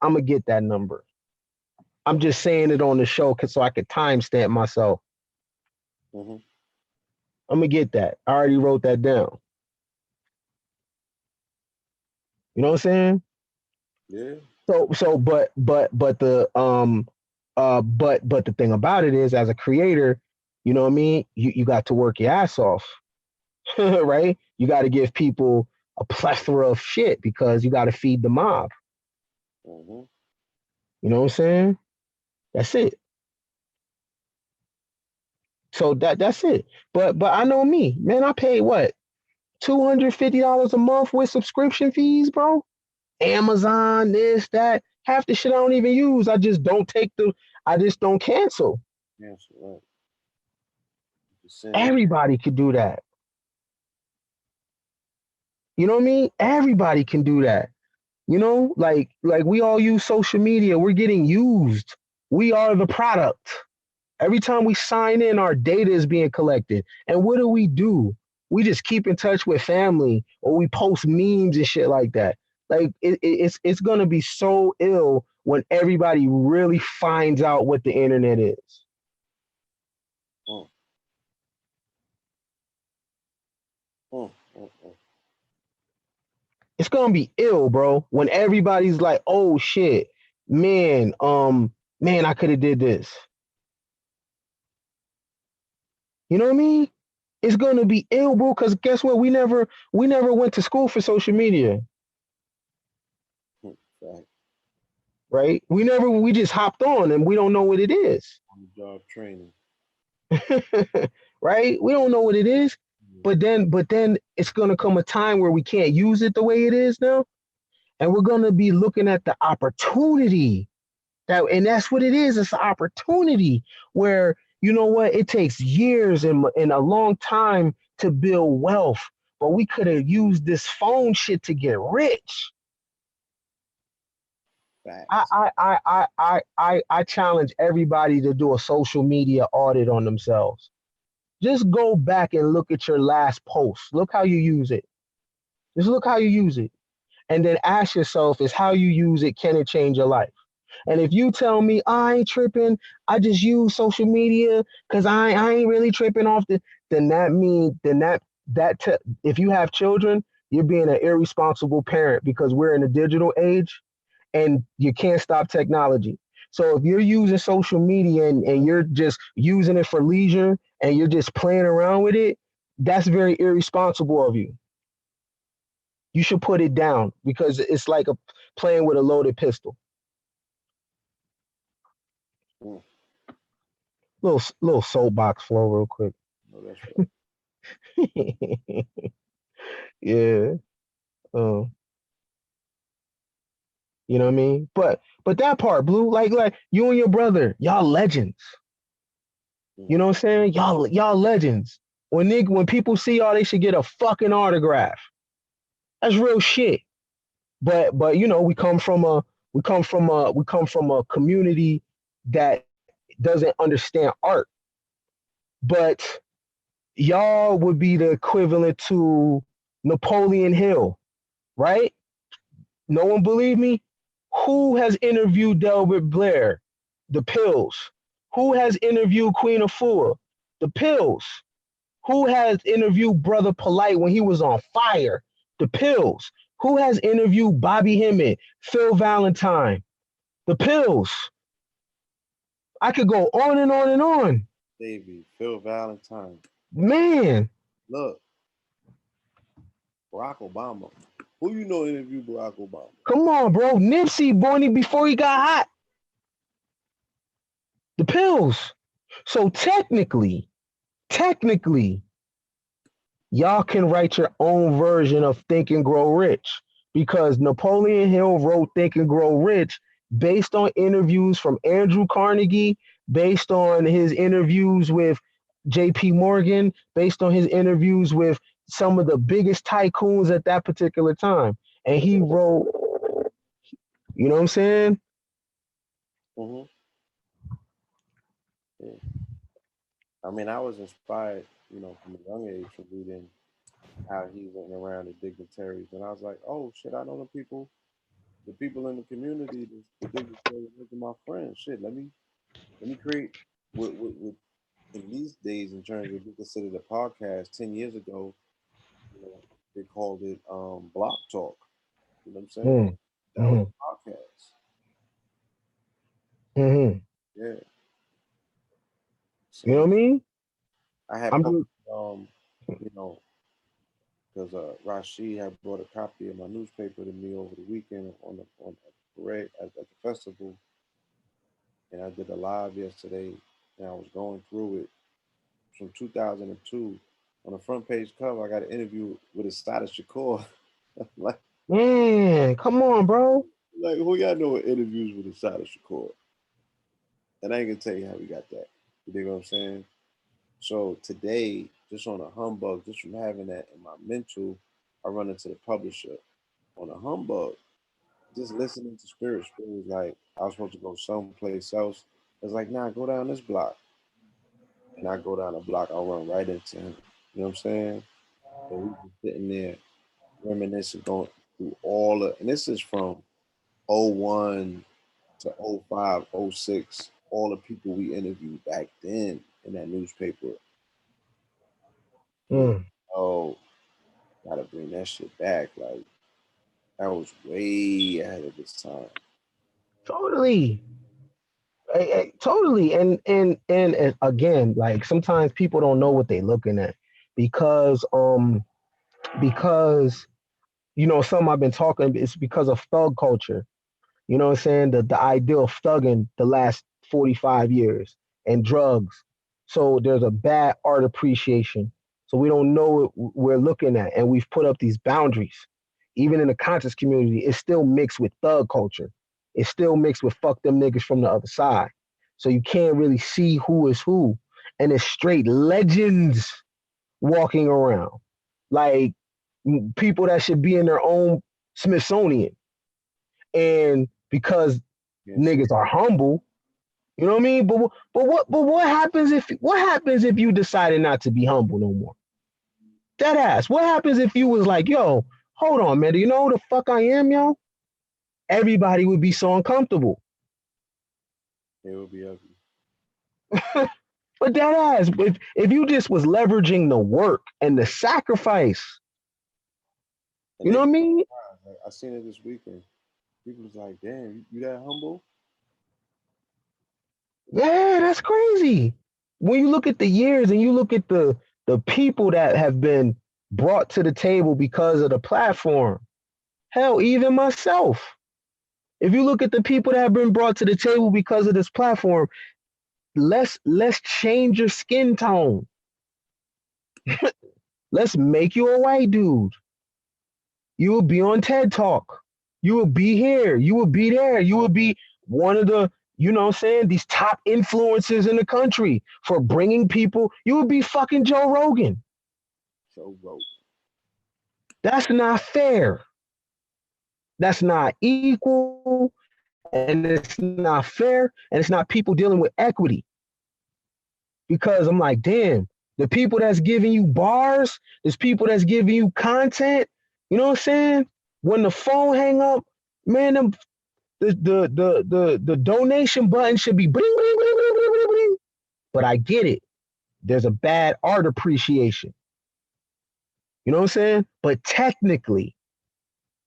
I'm gonna get that number. I'm just saying it on the show so I could timestamp myself. Mm-hmm. I'm gonna get that. I already wrote that down. You know what I'm saying? Yeah. But the thing about it is, as a creator, you know what I mean? You got to work your ass off, right? You got to give people a plethora of shit because you got to feed the mob. Mm-hmm. You know what I'm saying? That's it. So that's it. But I know me, man. I pay what, $250 a month with subscription fees, bro. Amazon, this, that. Half the shit I don't even use. I just don't I just don't cancel. Yes, right. Everybody could do that. You know what I mean? Everybody can do that. You know, like we all use social media. We're getting used. We are the product. Every time we sign in, our data is being collected. And what do? We just keep in touch with family, or we post memes and shit like that. Like it's gonna be so ill when everybody really finds out what the internet is. Mm. Mm. Mm. Mm. It's gonna be ill, bro. When everybody's like, "Oh shit, man, man, I could have did this." You know what I mean? It's gonna be ill, bro. Because guess what? We never went to school for social media, Fact. right? We just hopped on and we don't know what it is, On the job training. right? We don't know what it is. Mm. But then it's gonna come a time where we can't use it the way it is now, and we're gonna be looking at the opportunity. And that's what it is. It's an opportunity where, you know what, it takes years and a long time to build wealth, but we could have used this phone shit to get rich. Facts. I challenge everybody to do a social media audit on themselves. Just go back and look at your last post. Look how you use it. Just look how you use it. And then ask yourself, is how you use it, can it change your life? And if you tell me, I ain't tripping, I just use social media because I ain't really tripping off then that means if you have children, you're being an irresponsible parent because we're in a digital age and you can't stop technology. So if you're using social media and you're just using it for leisure and you're just playing around with it, that's very irresponsible of you. You should put it down because it's like playing with a loaded pistol. Mm. Little soapbox flow real quick. No, that's right. Yeah. Um, you know what I mean? But that part, Blue, like you and your brother, y'all legends. You Mm. know what I'm saying? Y'all legends. When people see y'all, they should get a fucking autograph. That's real shit. but you know, we come from a community that doesn't understand art. But y'all would be the equivalent to Napoleon Hill, right? No one believe me? Who has interviewed Delbert Blair? The Pills. Who has interviewed Queen Afua? The Pills. Who has interviewed Brother Polite when he was on fire? The Pills. Who has interviewed Bobby Hemmett, Phil Valentine? The Pills. I could go on and on and on. Davey, Phil Valentine. Man, Look, Barack Obama. Who you know interviewed Barack Obama? come on, bro. Nipsey born before he got hot. The Pills. So technically, y'all can write your own version of Think and Grow Rich because Napoleon Hill wrote Think and Grow Rich based on interviews from Andrew Carnegie, based on his interviews with JP Morgan, based on his interviews with some of the biggest tycoons at that particular time. And he wrote, you know what I'm saying? Mm-hmm. Yeah. I mean, I was inspired, you know, from a young age from reading how he went around the dignitaries, and I was like, oh shit, I know the people in the community, the dignitaries, those are my friends. Shit, let me create with in these days in terms of we consider the podcast 10 years ago, you know, they called it block talk. You know what I'm saying? Mm, That was mm, a podcast. mm. Yeah. You know So what I mean? I had I'm posted, just, you know, because Rashid had brought a copy of my newspaper to me over the weekend on the parade at the festival, and I did a live yesterday, and I was going through it from 2002. On the front page cover, I got an interview with Asada Shakur. like, man, come on, bro. like who y'all know interviews with Asada Shakur? And I ain't gonna tell you how we got that. You dig what I'm saying? So today, just on a humbug, just from having that in my mental, I run into the publisher on a humbug. Just listening to Spirit was like, I was supposed to go someplace else. It's like, nah, go down this block. And I go down the block, I'll run right into him. You know what I'm saying? And we just sitting there reminiscing, going through all the, and this is from '01 to '05, '06, all the people we interviewed back then in that newspaper. And Mm, oh, gotta bring that shit back. Like, that was way ahead of its time. totally. Totally. And again, like sometimes people don't know what they're looking at because because you know some I've been talking it's because of thug culture. You know what I'm saying? The idea of thugging the last 45 years and drugs. So there's a bad art appreciation. So we don't know what we're looking at. And we've put up these boundaries. Even in the conscious community, it's still mixed with thug culture. It's still mixed with fuck them niggas from the other side. So you can't really see who is who. And it's straight legends walking around. Like people that should be in their own Smithsonian. And because Yes. niggas are humble. You know what I mean? But what happens if you decided not to be humble no more? That ass. What happens if you was like, yo, hold on, man. Do you know who the fuck I am, yo? Everybody would be so uncomfortable. It would be ugly. But that ass, if you just was leveraging the work and the sacrifice, And you know they, what I mean? like, I seen it this weekend. People was like, damn, you that humble? Yeah, that's crazy. When you look at the years and you look at the people that have been brought to the table because of the platform, hell, even myself. If you look at the people that have been brought to the table because of this platform, let's change your skin tone. Let's make you a white dude. You will be on TED Talk. You will be here. You will be there. You will be one of the, you know what I'm saying, these top influencers in the country for bringing people. You will be fucking Joe Rogan. So broke. That's not fair. That's not equal, and it's not fair, and it's not people dealing with equity. Because I'm like, damn, the people that's giving you bars, there's people that's giving you content. You know what I'm saying? When the phone hang up, man, the donation button should be bling bling bling bling bling bling bling. But I get it. There's a bad art appreciation. You know what I'm saying? But technically,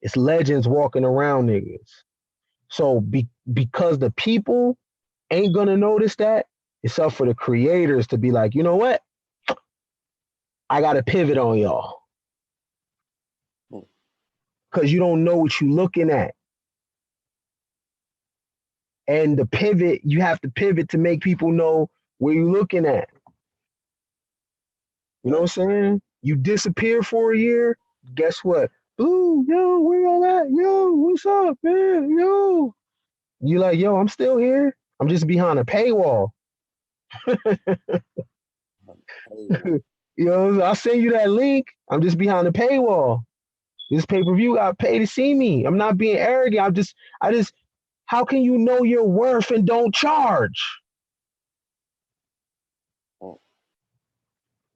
it's legends walking around niggas. So because the people ain't gonna notice that, it's up for the creators to be like, you know what? I gotta pivot on y'all. Cause you don't know what you're looking at. And the pivot, you have to pivot to make people know where you're looking at. You know what I'm saying? You disappear for a year, guess what? Ooh, yo, where y'all at? Yo, what's up, man? Yo. You like, yo, I'm still here. I'm just behind a paywall. You know, I'll send you that link. I'm just behind the paywall. This pay-per-view got paid to see me. I'm not being arrogant. I just, how can you know your worth and don't charge?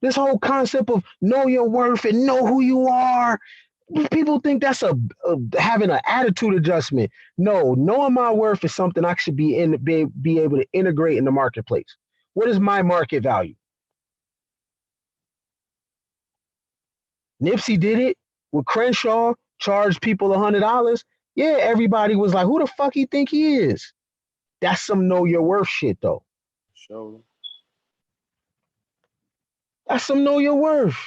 This whole concept of know your worth and know who you are. People think that's a having an attitude adjustment. No, knowing my worth is something I should be able to integrate in the marketplace. What is my market value? Nipsey did it with Crenshaw, charged people $100. Yeah, everybody was like, who the fuck he think he is? That's some know your worth shit though. Sure. That's some know your worth.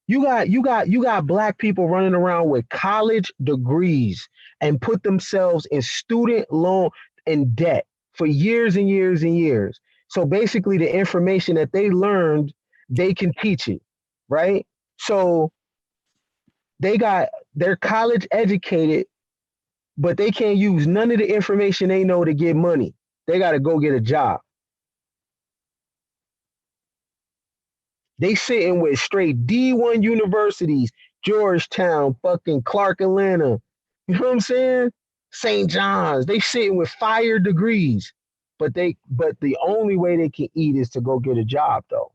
You got black people running around with college degrees and put themselves in student loan and debt for years and years and years. So basically the information that they learned, they can teach it, right? So they're college educated, but they can't use none of the information they know to get money. They got to go get a job. They sitting with straight D1 universities, Georgetown, fucking Clark Atlanta. You know what I'm saying? St. John's. They sitting with fire degrees, but the only way they can eat is to go get a job though.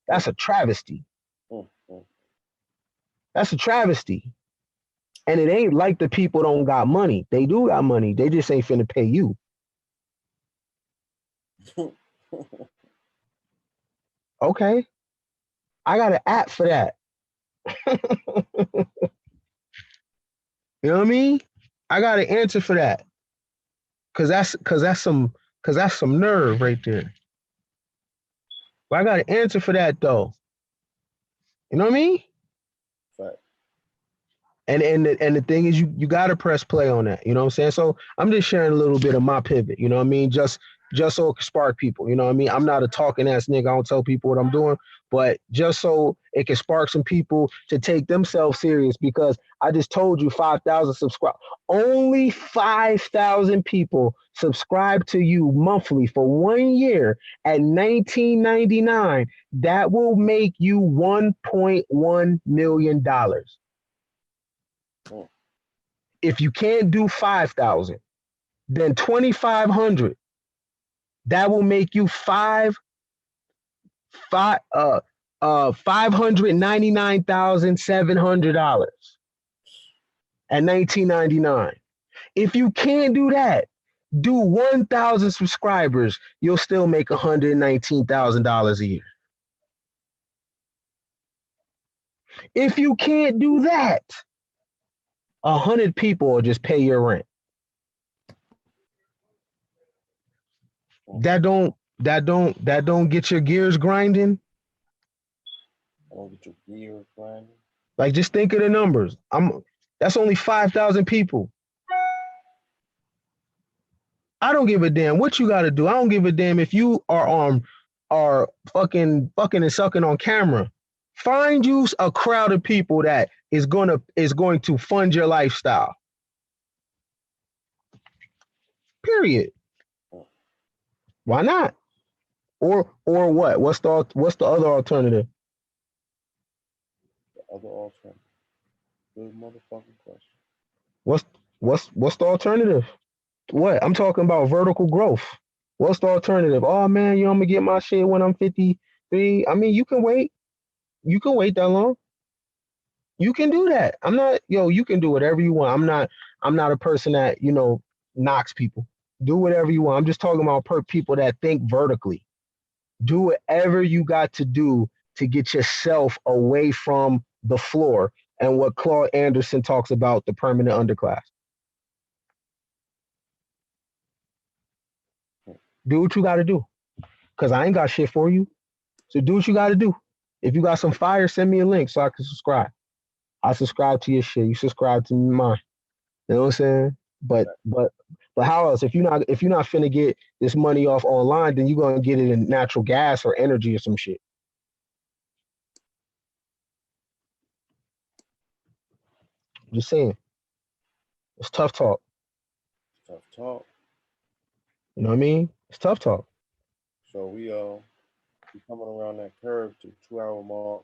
That's a travesty. That's a travesty. And it ain't like the people don't got money. They do got money. They just ain't finna pay you. Okay. I got an app for that. You know what I mean? I got an answer for that. Cause that's some nerve right there. But I got an answer for that though. You know what I mean? Right. And the thing is you gotta press play on that. You know what I'm saying? So I'm just sharing a little bit of my pivot, you know what I mean? Just so it can spark people, you know what I mean? I'm not a talking ass nigga. I don't tell people what I'm doing, but just so it can spark some people to take themselves serious, because I just told you 5,000 subscribers. Only 5,000 people subscribe to you monthly for 1 year at $19.99. That will make you $1.1 million. If you can't do 5,000, then 2,500. That will make you $599,700 at $19.99. If you can't do that, do 1,000 subscribers, you'll still make $119,000 a year. If you can't do that, 100 people will just pay your rent. That don't get your gears grinding. Don't get your gears grinding. Like, just think of the numbers. That's only 5,000 people. I don't give a damn what you got to do. I don't give a damn if you are fucking and sucking on camera. Find you a crowd of people that is going to fund your lifestyle. Period. Why not? Or what? What's the other alternative? The other alternative. Good motherfucking question. What's what's the alternative? What? I'm talking about vertical growth. What's the alternative? Oh man, I'm gonna get my shit when I'm 53. I mean, you can wait. You can wait that long. You can do that. I'm not, you can do whatever you want. I'm not a person that, knocks people. Do whatever you want. I'm just talking about people that think vertically. Do whatever you got to do to get yourself away from the floor and what Claude Anderson talks about, the permanent underclass. Do what you got to do. Because I ain't got shit for you. So do what you got to do. If you got some fire, send me a link so I can subscribe. I subscribe to your shit. You subscribe to mine. You know what I'm saying? But how else? If you're not finna get this money off online, then you're gonna get it in natural gas or energy or some shit. Just saying. It's tough talk. Tough talk. You know what I mean? It's tough talk. So we coming around that curve to 2 hour mark,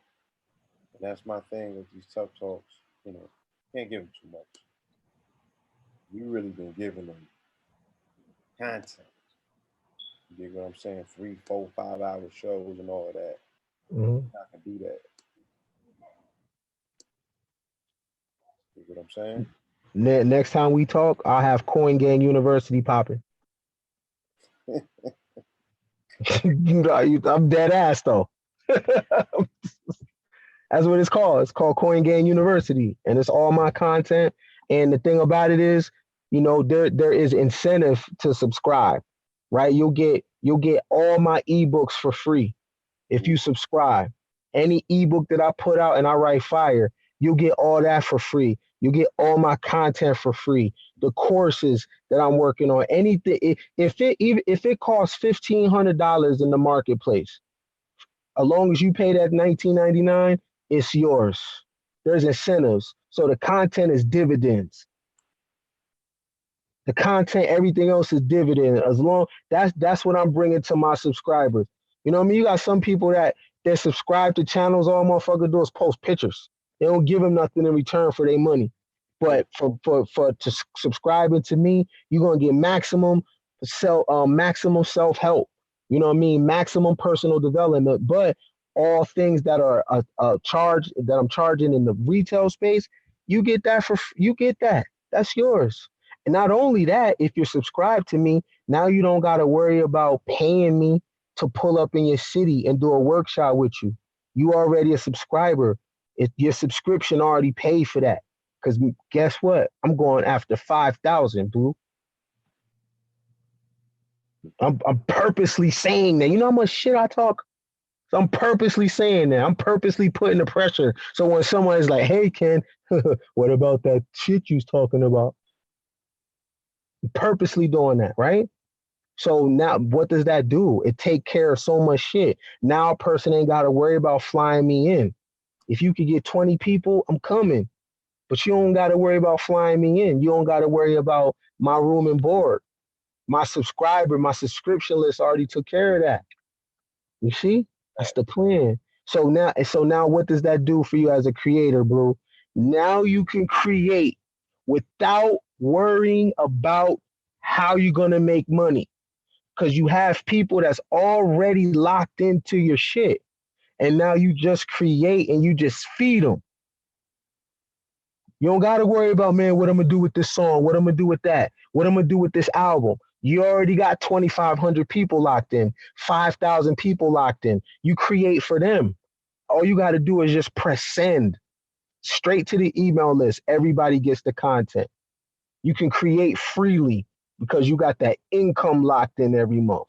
and that's my thing with these tough talks. Can't give them too much. We really been giving them content. You get what I'm saying? 3, 4, 5 hour shows and all of that. Mm-hmm. I can do that. You get what I'm saying? Next time we talk, I'll have Coin Gang University popping. I'm dead ass though. That's what it's called. It's called Coin Gang University, and it's all my content. And the thing about it is, there is incentive to subscribe, right? You'll get all my ebooks for free if you subscribe. Any ebook that I put out and I write fire, you'll get all that for free. You'll get all my content for free. The courses that I'm working on, anything. If it costs $1,500 in the marketplace, as long as you pay that $19.99, it's yours. There's incentives. So the content is dividends. The content, everything else is dividend. As long that's what I'm bringing to my subscribers. You know what I mean? You got some people that subscribe to channels. All motherfucker do is post pictures. They don't give them nothing in return for their money. But for subscribing to me, you're gonna get maximum self help. You know what I mean? Maximum personal development. But all things that are a charge that I'm charging in the retail space, you get that. That's yours. And not only that, if you're subscribed to me, now you don't got to worry about paying me to pull up in your city and do a workshop with you. You already a subscriber. Your subscription already paid for that. Because guess what? I'm going after 5,000, boo. I'm purposely saying that. You know how much shit I talk? So I'm purposely saying that. I'm purposely putting the pressure. So when someone is like, hey, Ken, what about that shit you was talking about? I'm purposely doing that, right? So now what does that do? It take care of so much shit. Now a person ain't got to worry about flying me in. If you could get 20 people, I'm coming. But you don't got to worry about flying me in. You don't got to worry about my room and board. My subscription list already took care of that. You see? That's the plan. So now what does that do for you as a creator, bro? Now you can create without worrying about how you're going to make money because you have people that's already locked into your shit. And now you just create and you just feed them. You don't got to worry about, man, what I'm going to do with this song, what I'm going to do with that, what I'm going to do with this album. You already got 2,500 people locked in, 5,000 people locked in. You create for them. All you got to do is just press send straight to the email list. Everybody gets the content. You can create freely because you got that income locked in every month.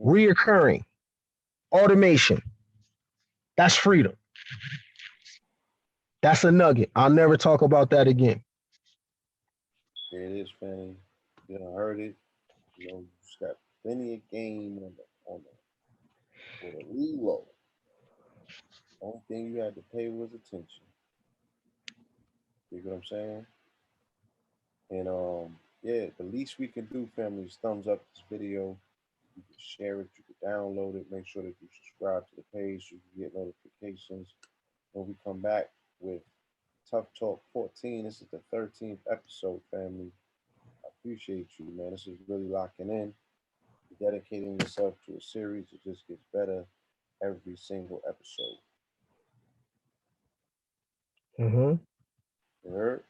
Reoccurring, automation. That's freedom. That's a nugget. I'll never talk about that again. There it is, fam. You done heard it. You just got plenty of game for the reload. Only thing you had to pay was attention. You get what I'm saying? And yeah, the least we can do, family, is thumbs up this video. You can share it, you can download it, make sure that you subscribe to the page so you can get notifications when we come back. with Tough Talk 14. This is the 13th episode, family. I appreciate you, man. This is really locking in. You're dedicating yourself to a series. It just gets better every single episode. Mm-hmm. You heard?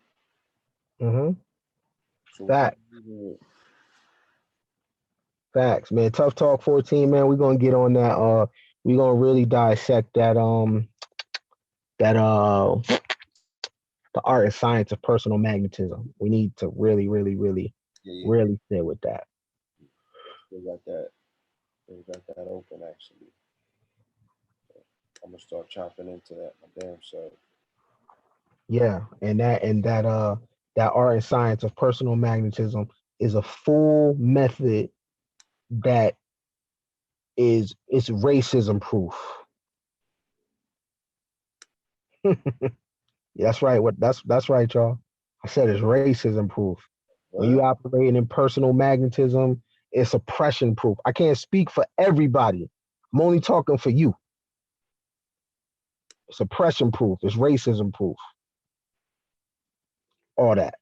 Mm-hmm. So what you Fact. moving with? Facts, man. Tough Talk 14, man. We're gonna get on that. We're gonna really dissect that the art and science of personal magnetism. We need to really, really, really, Yeah, yeah, yeah. really stay with that. Still got that. Still got that open actually. I'm gonna start chopping into that my damn self. Yeah, that art and science of personal magnetism is a full method that is it's racism proof. That's right. That's right, y'all. I said it's racism proof. When you What? operating in personal magnetism, it's oppression proof. I can't speak for everybody. I'm only talking for you. It's oppression proof. It's racism proof. All that.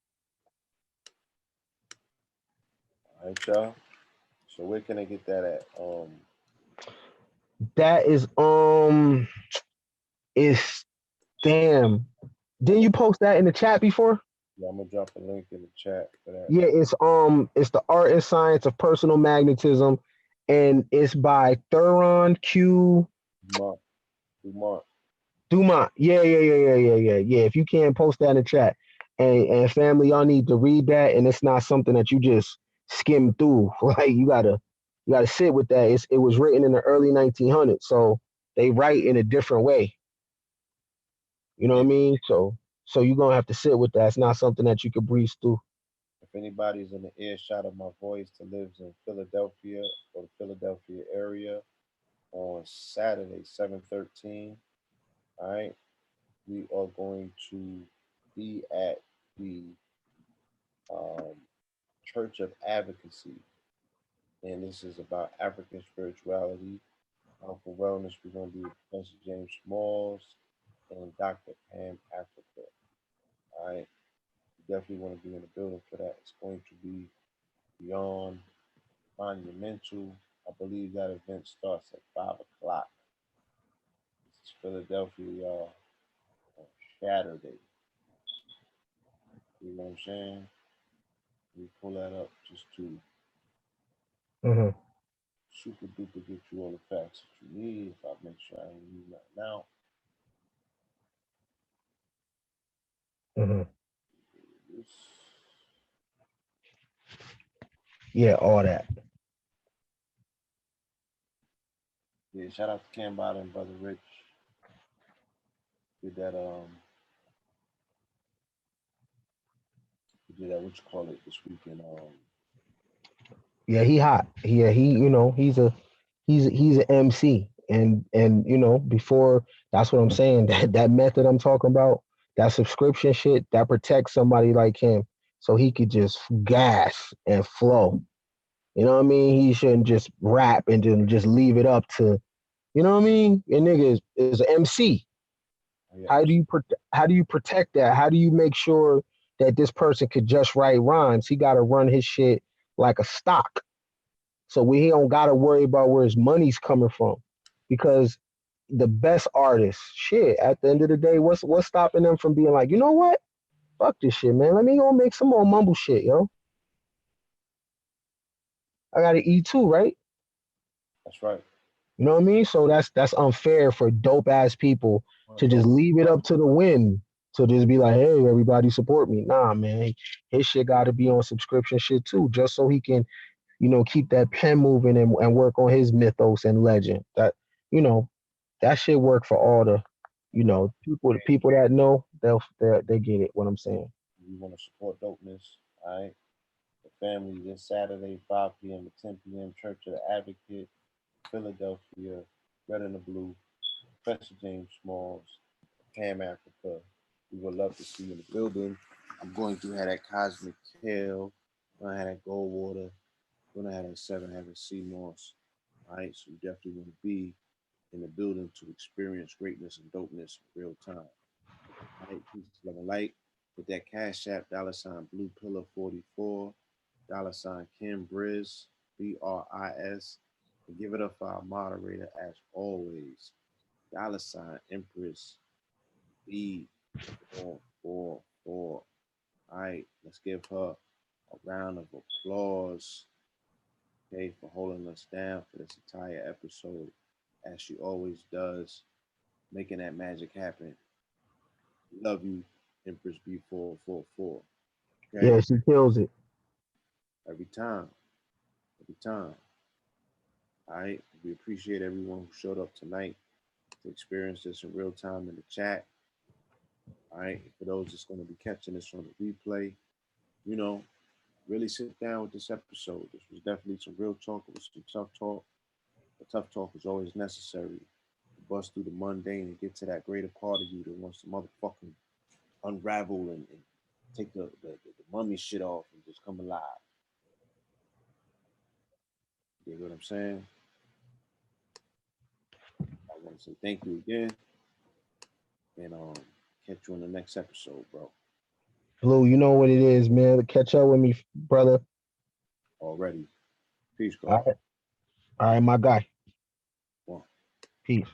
All right, y'all. So where can I get that at? That is damn. Didn't I'm you post that in the chat before? Yeah, I'm gonna drop a link in the chat for that. Yeah, it's the art and science of personal magnetism, and it's by Thuron Q Dumont, Dumont. Dumont. Yeah. If you can post that in the chat, and family, y'all need to read that, and it's not something that you just skim through. Like you gotta sit with that. It was written in the early 1900s, so they write in a different way. You know what Yeah. I mean? So you're gonna have to sit with that. It's not something that you could breeze through. If anybody's in the earshot of my voice that lives in Philadelphia or the Philadelphia area on Saturday, 7/13, all right, we are going to be at the um, Church of Advocacy, and this is about African spirituality, for wellness. We're going to be with Professor James Smalls and Dr. Pam Africa. All right, you definitely want to be in the building for that. It's going to be beyond monumental. I believe that event starts at 5 o'clock. This is Philadelphia, y'all, on Saturday. You know what I'm saying? We pull that up just to Hmm. super duper get you all the facts that you need. If I make sure I ain't leave nothing out. Hmm. This, Yeah, all that. yeah, shout out to Cambada and Brother Rich. Did that what you call it this weekend. Yeah, he hot. Yeah, he's an MC, and before that's what I'm saying. That method I'm talking about, that subscription shit, that protects somebody like him, so he could just gas and flow. You know what I mean? He shouldn't just rap and then just leave it up to, you know what I mean? Your nigga is an MC. Yeah, How do you protect that? How do you make sure that this person could just write rhymes? He got to run his shit like a stock, so we don't got to worry about where his money's coming from, because the best artists, shit, at the end of the day, what's stopping them from being like, you know what? Fuck this shit, man. Let me go make some more mumble shit, yo. I got to eat too, right? that's right. You know what I mean? So that's unfair for dope ass people Well, to just dope. leave it up to the wind to just be like, hey, everybody support me. Nah, man, his shit got to be on subscription shit too, just so he can, keep that pen moving and work on his mythos and legend. That shit work for all the, the people that know, they get it. What I'm saying. We want to support dopeness. All right. The family this Saturday, 5 p.m. to 10 p.m. Church of the Advocate, Philadelphia, Red and the Blue, Professor James Smalls, Pam Africa. We would love to see you in the building. I'm going to have that Cosmic Kale. I'm going to have that Gold Water. I'm going to have that Seven Heaven Sea Moss. All right. So we definitely want to be in the building to experience greatness and dopeness in real time. Right, peace, love, and light. With that Cash App, $ Blue Pillar 44, Kim Briz, BRIS. And give it up for our moderator as always, Empress B444. All right, let's give her a round of applause, okay, for holding us down for this entire episode, as she always does, making that magic happen. Love you, Empress B444. Okay, Yeah, she kills it. every time, every time. All right, we appreciate everyone who showed up tonight to experience this in real time in the chat. All right, for those that's going to be catching this on the replay, you know, really sit down with this episode. This was definitely some real talk. It was some tough talk. But tough talk is always necessary to bust through the mundane and get to that greater part of you that wants to motherfucking unravel and take the mummy shit off and just come alive. You know what I'm saying? I want to say thank you again and catch you on the next episode, bro. Blue, you know what it is, man. Catch up with me, brother. Already. Peace, All God. right, all right, my guy. One. Peace.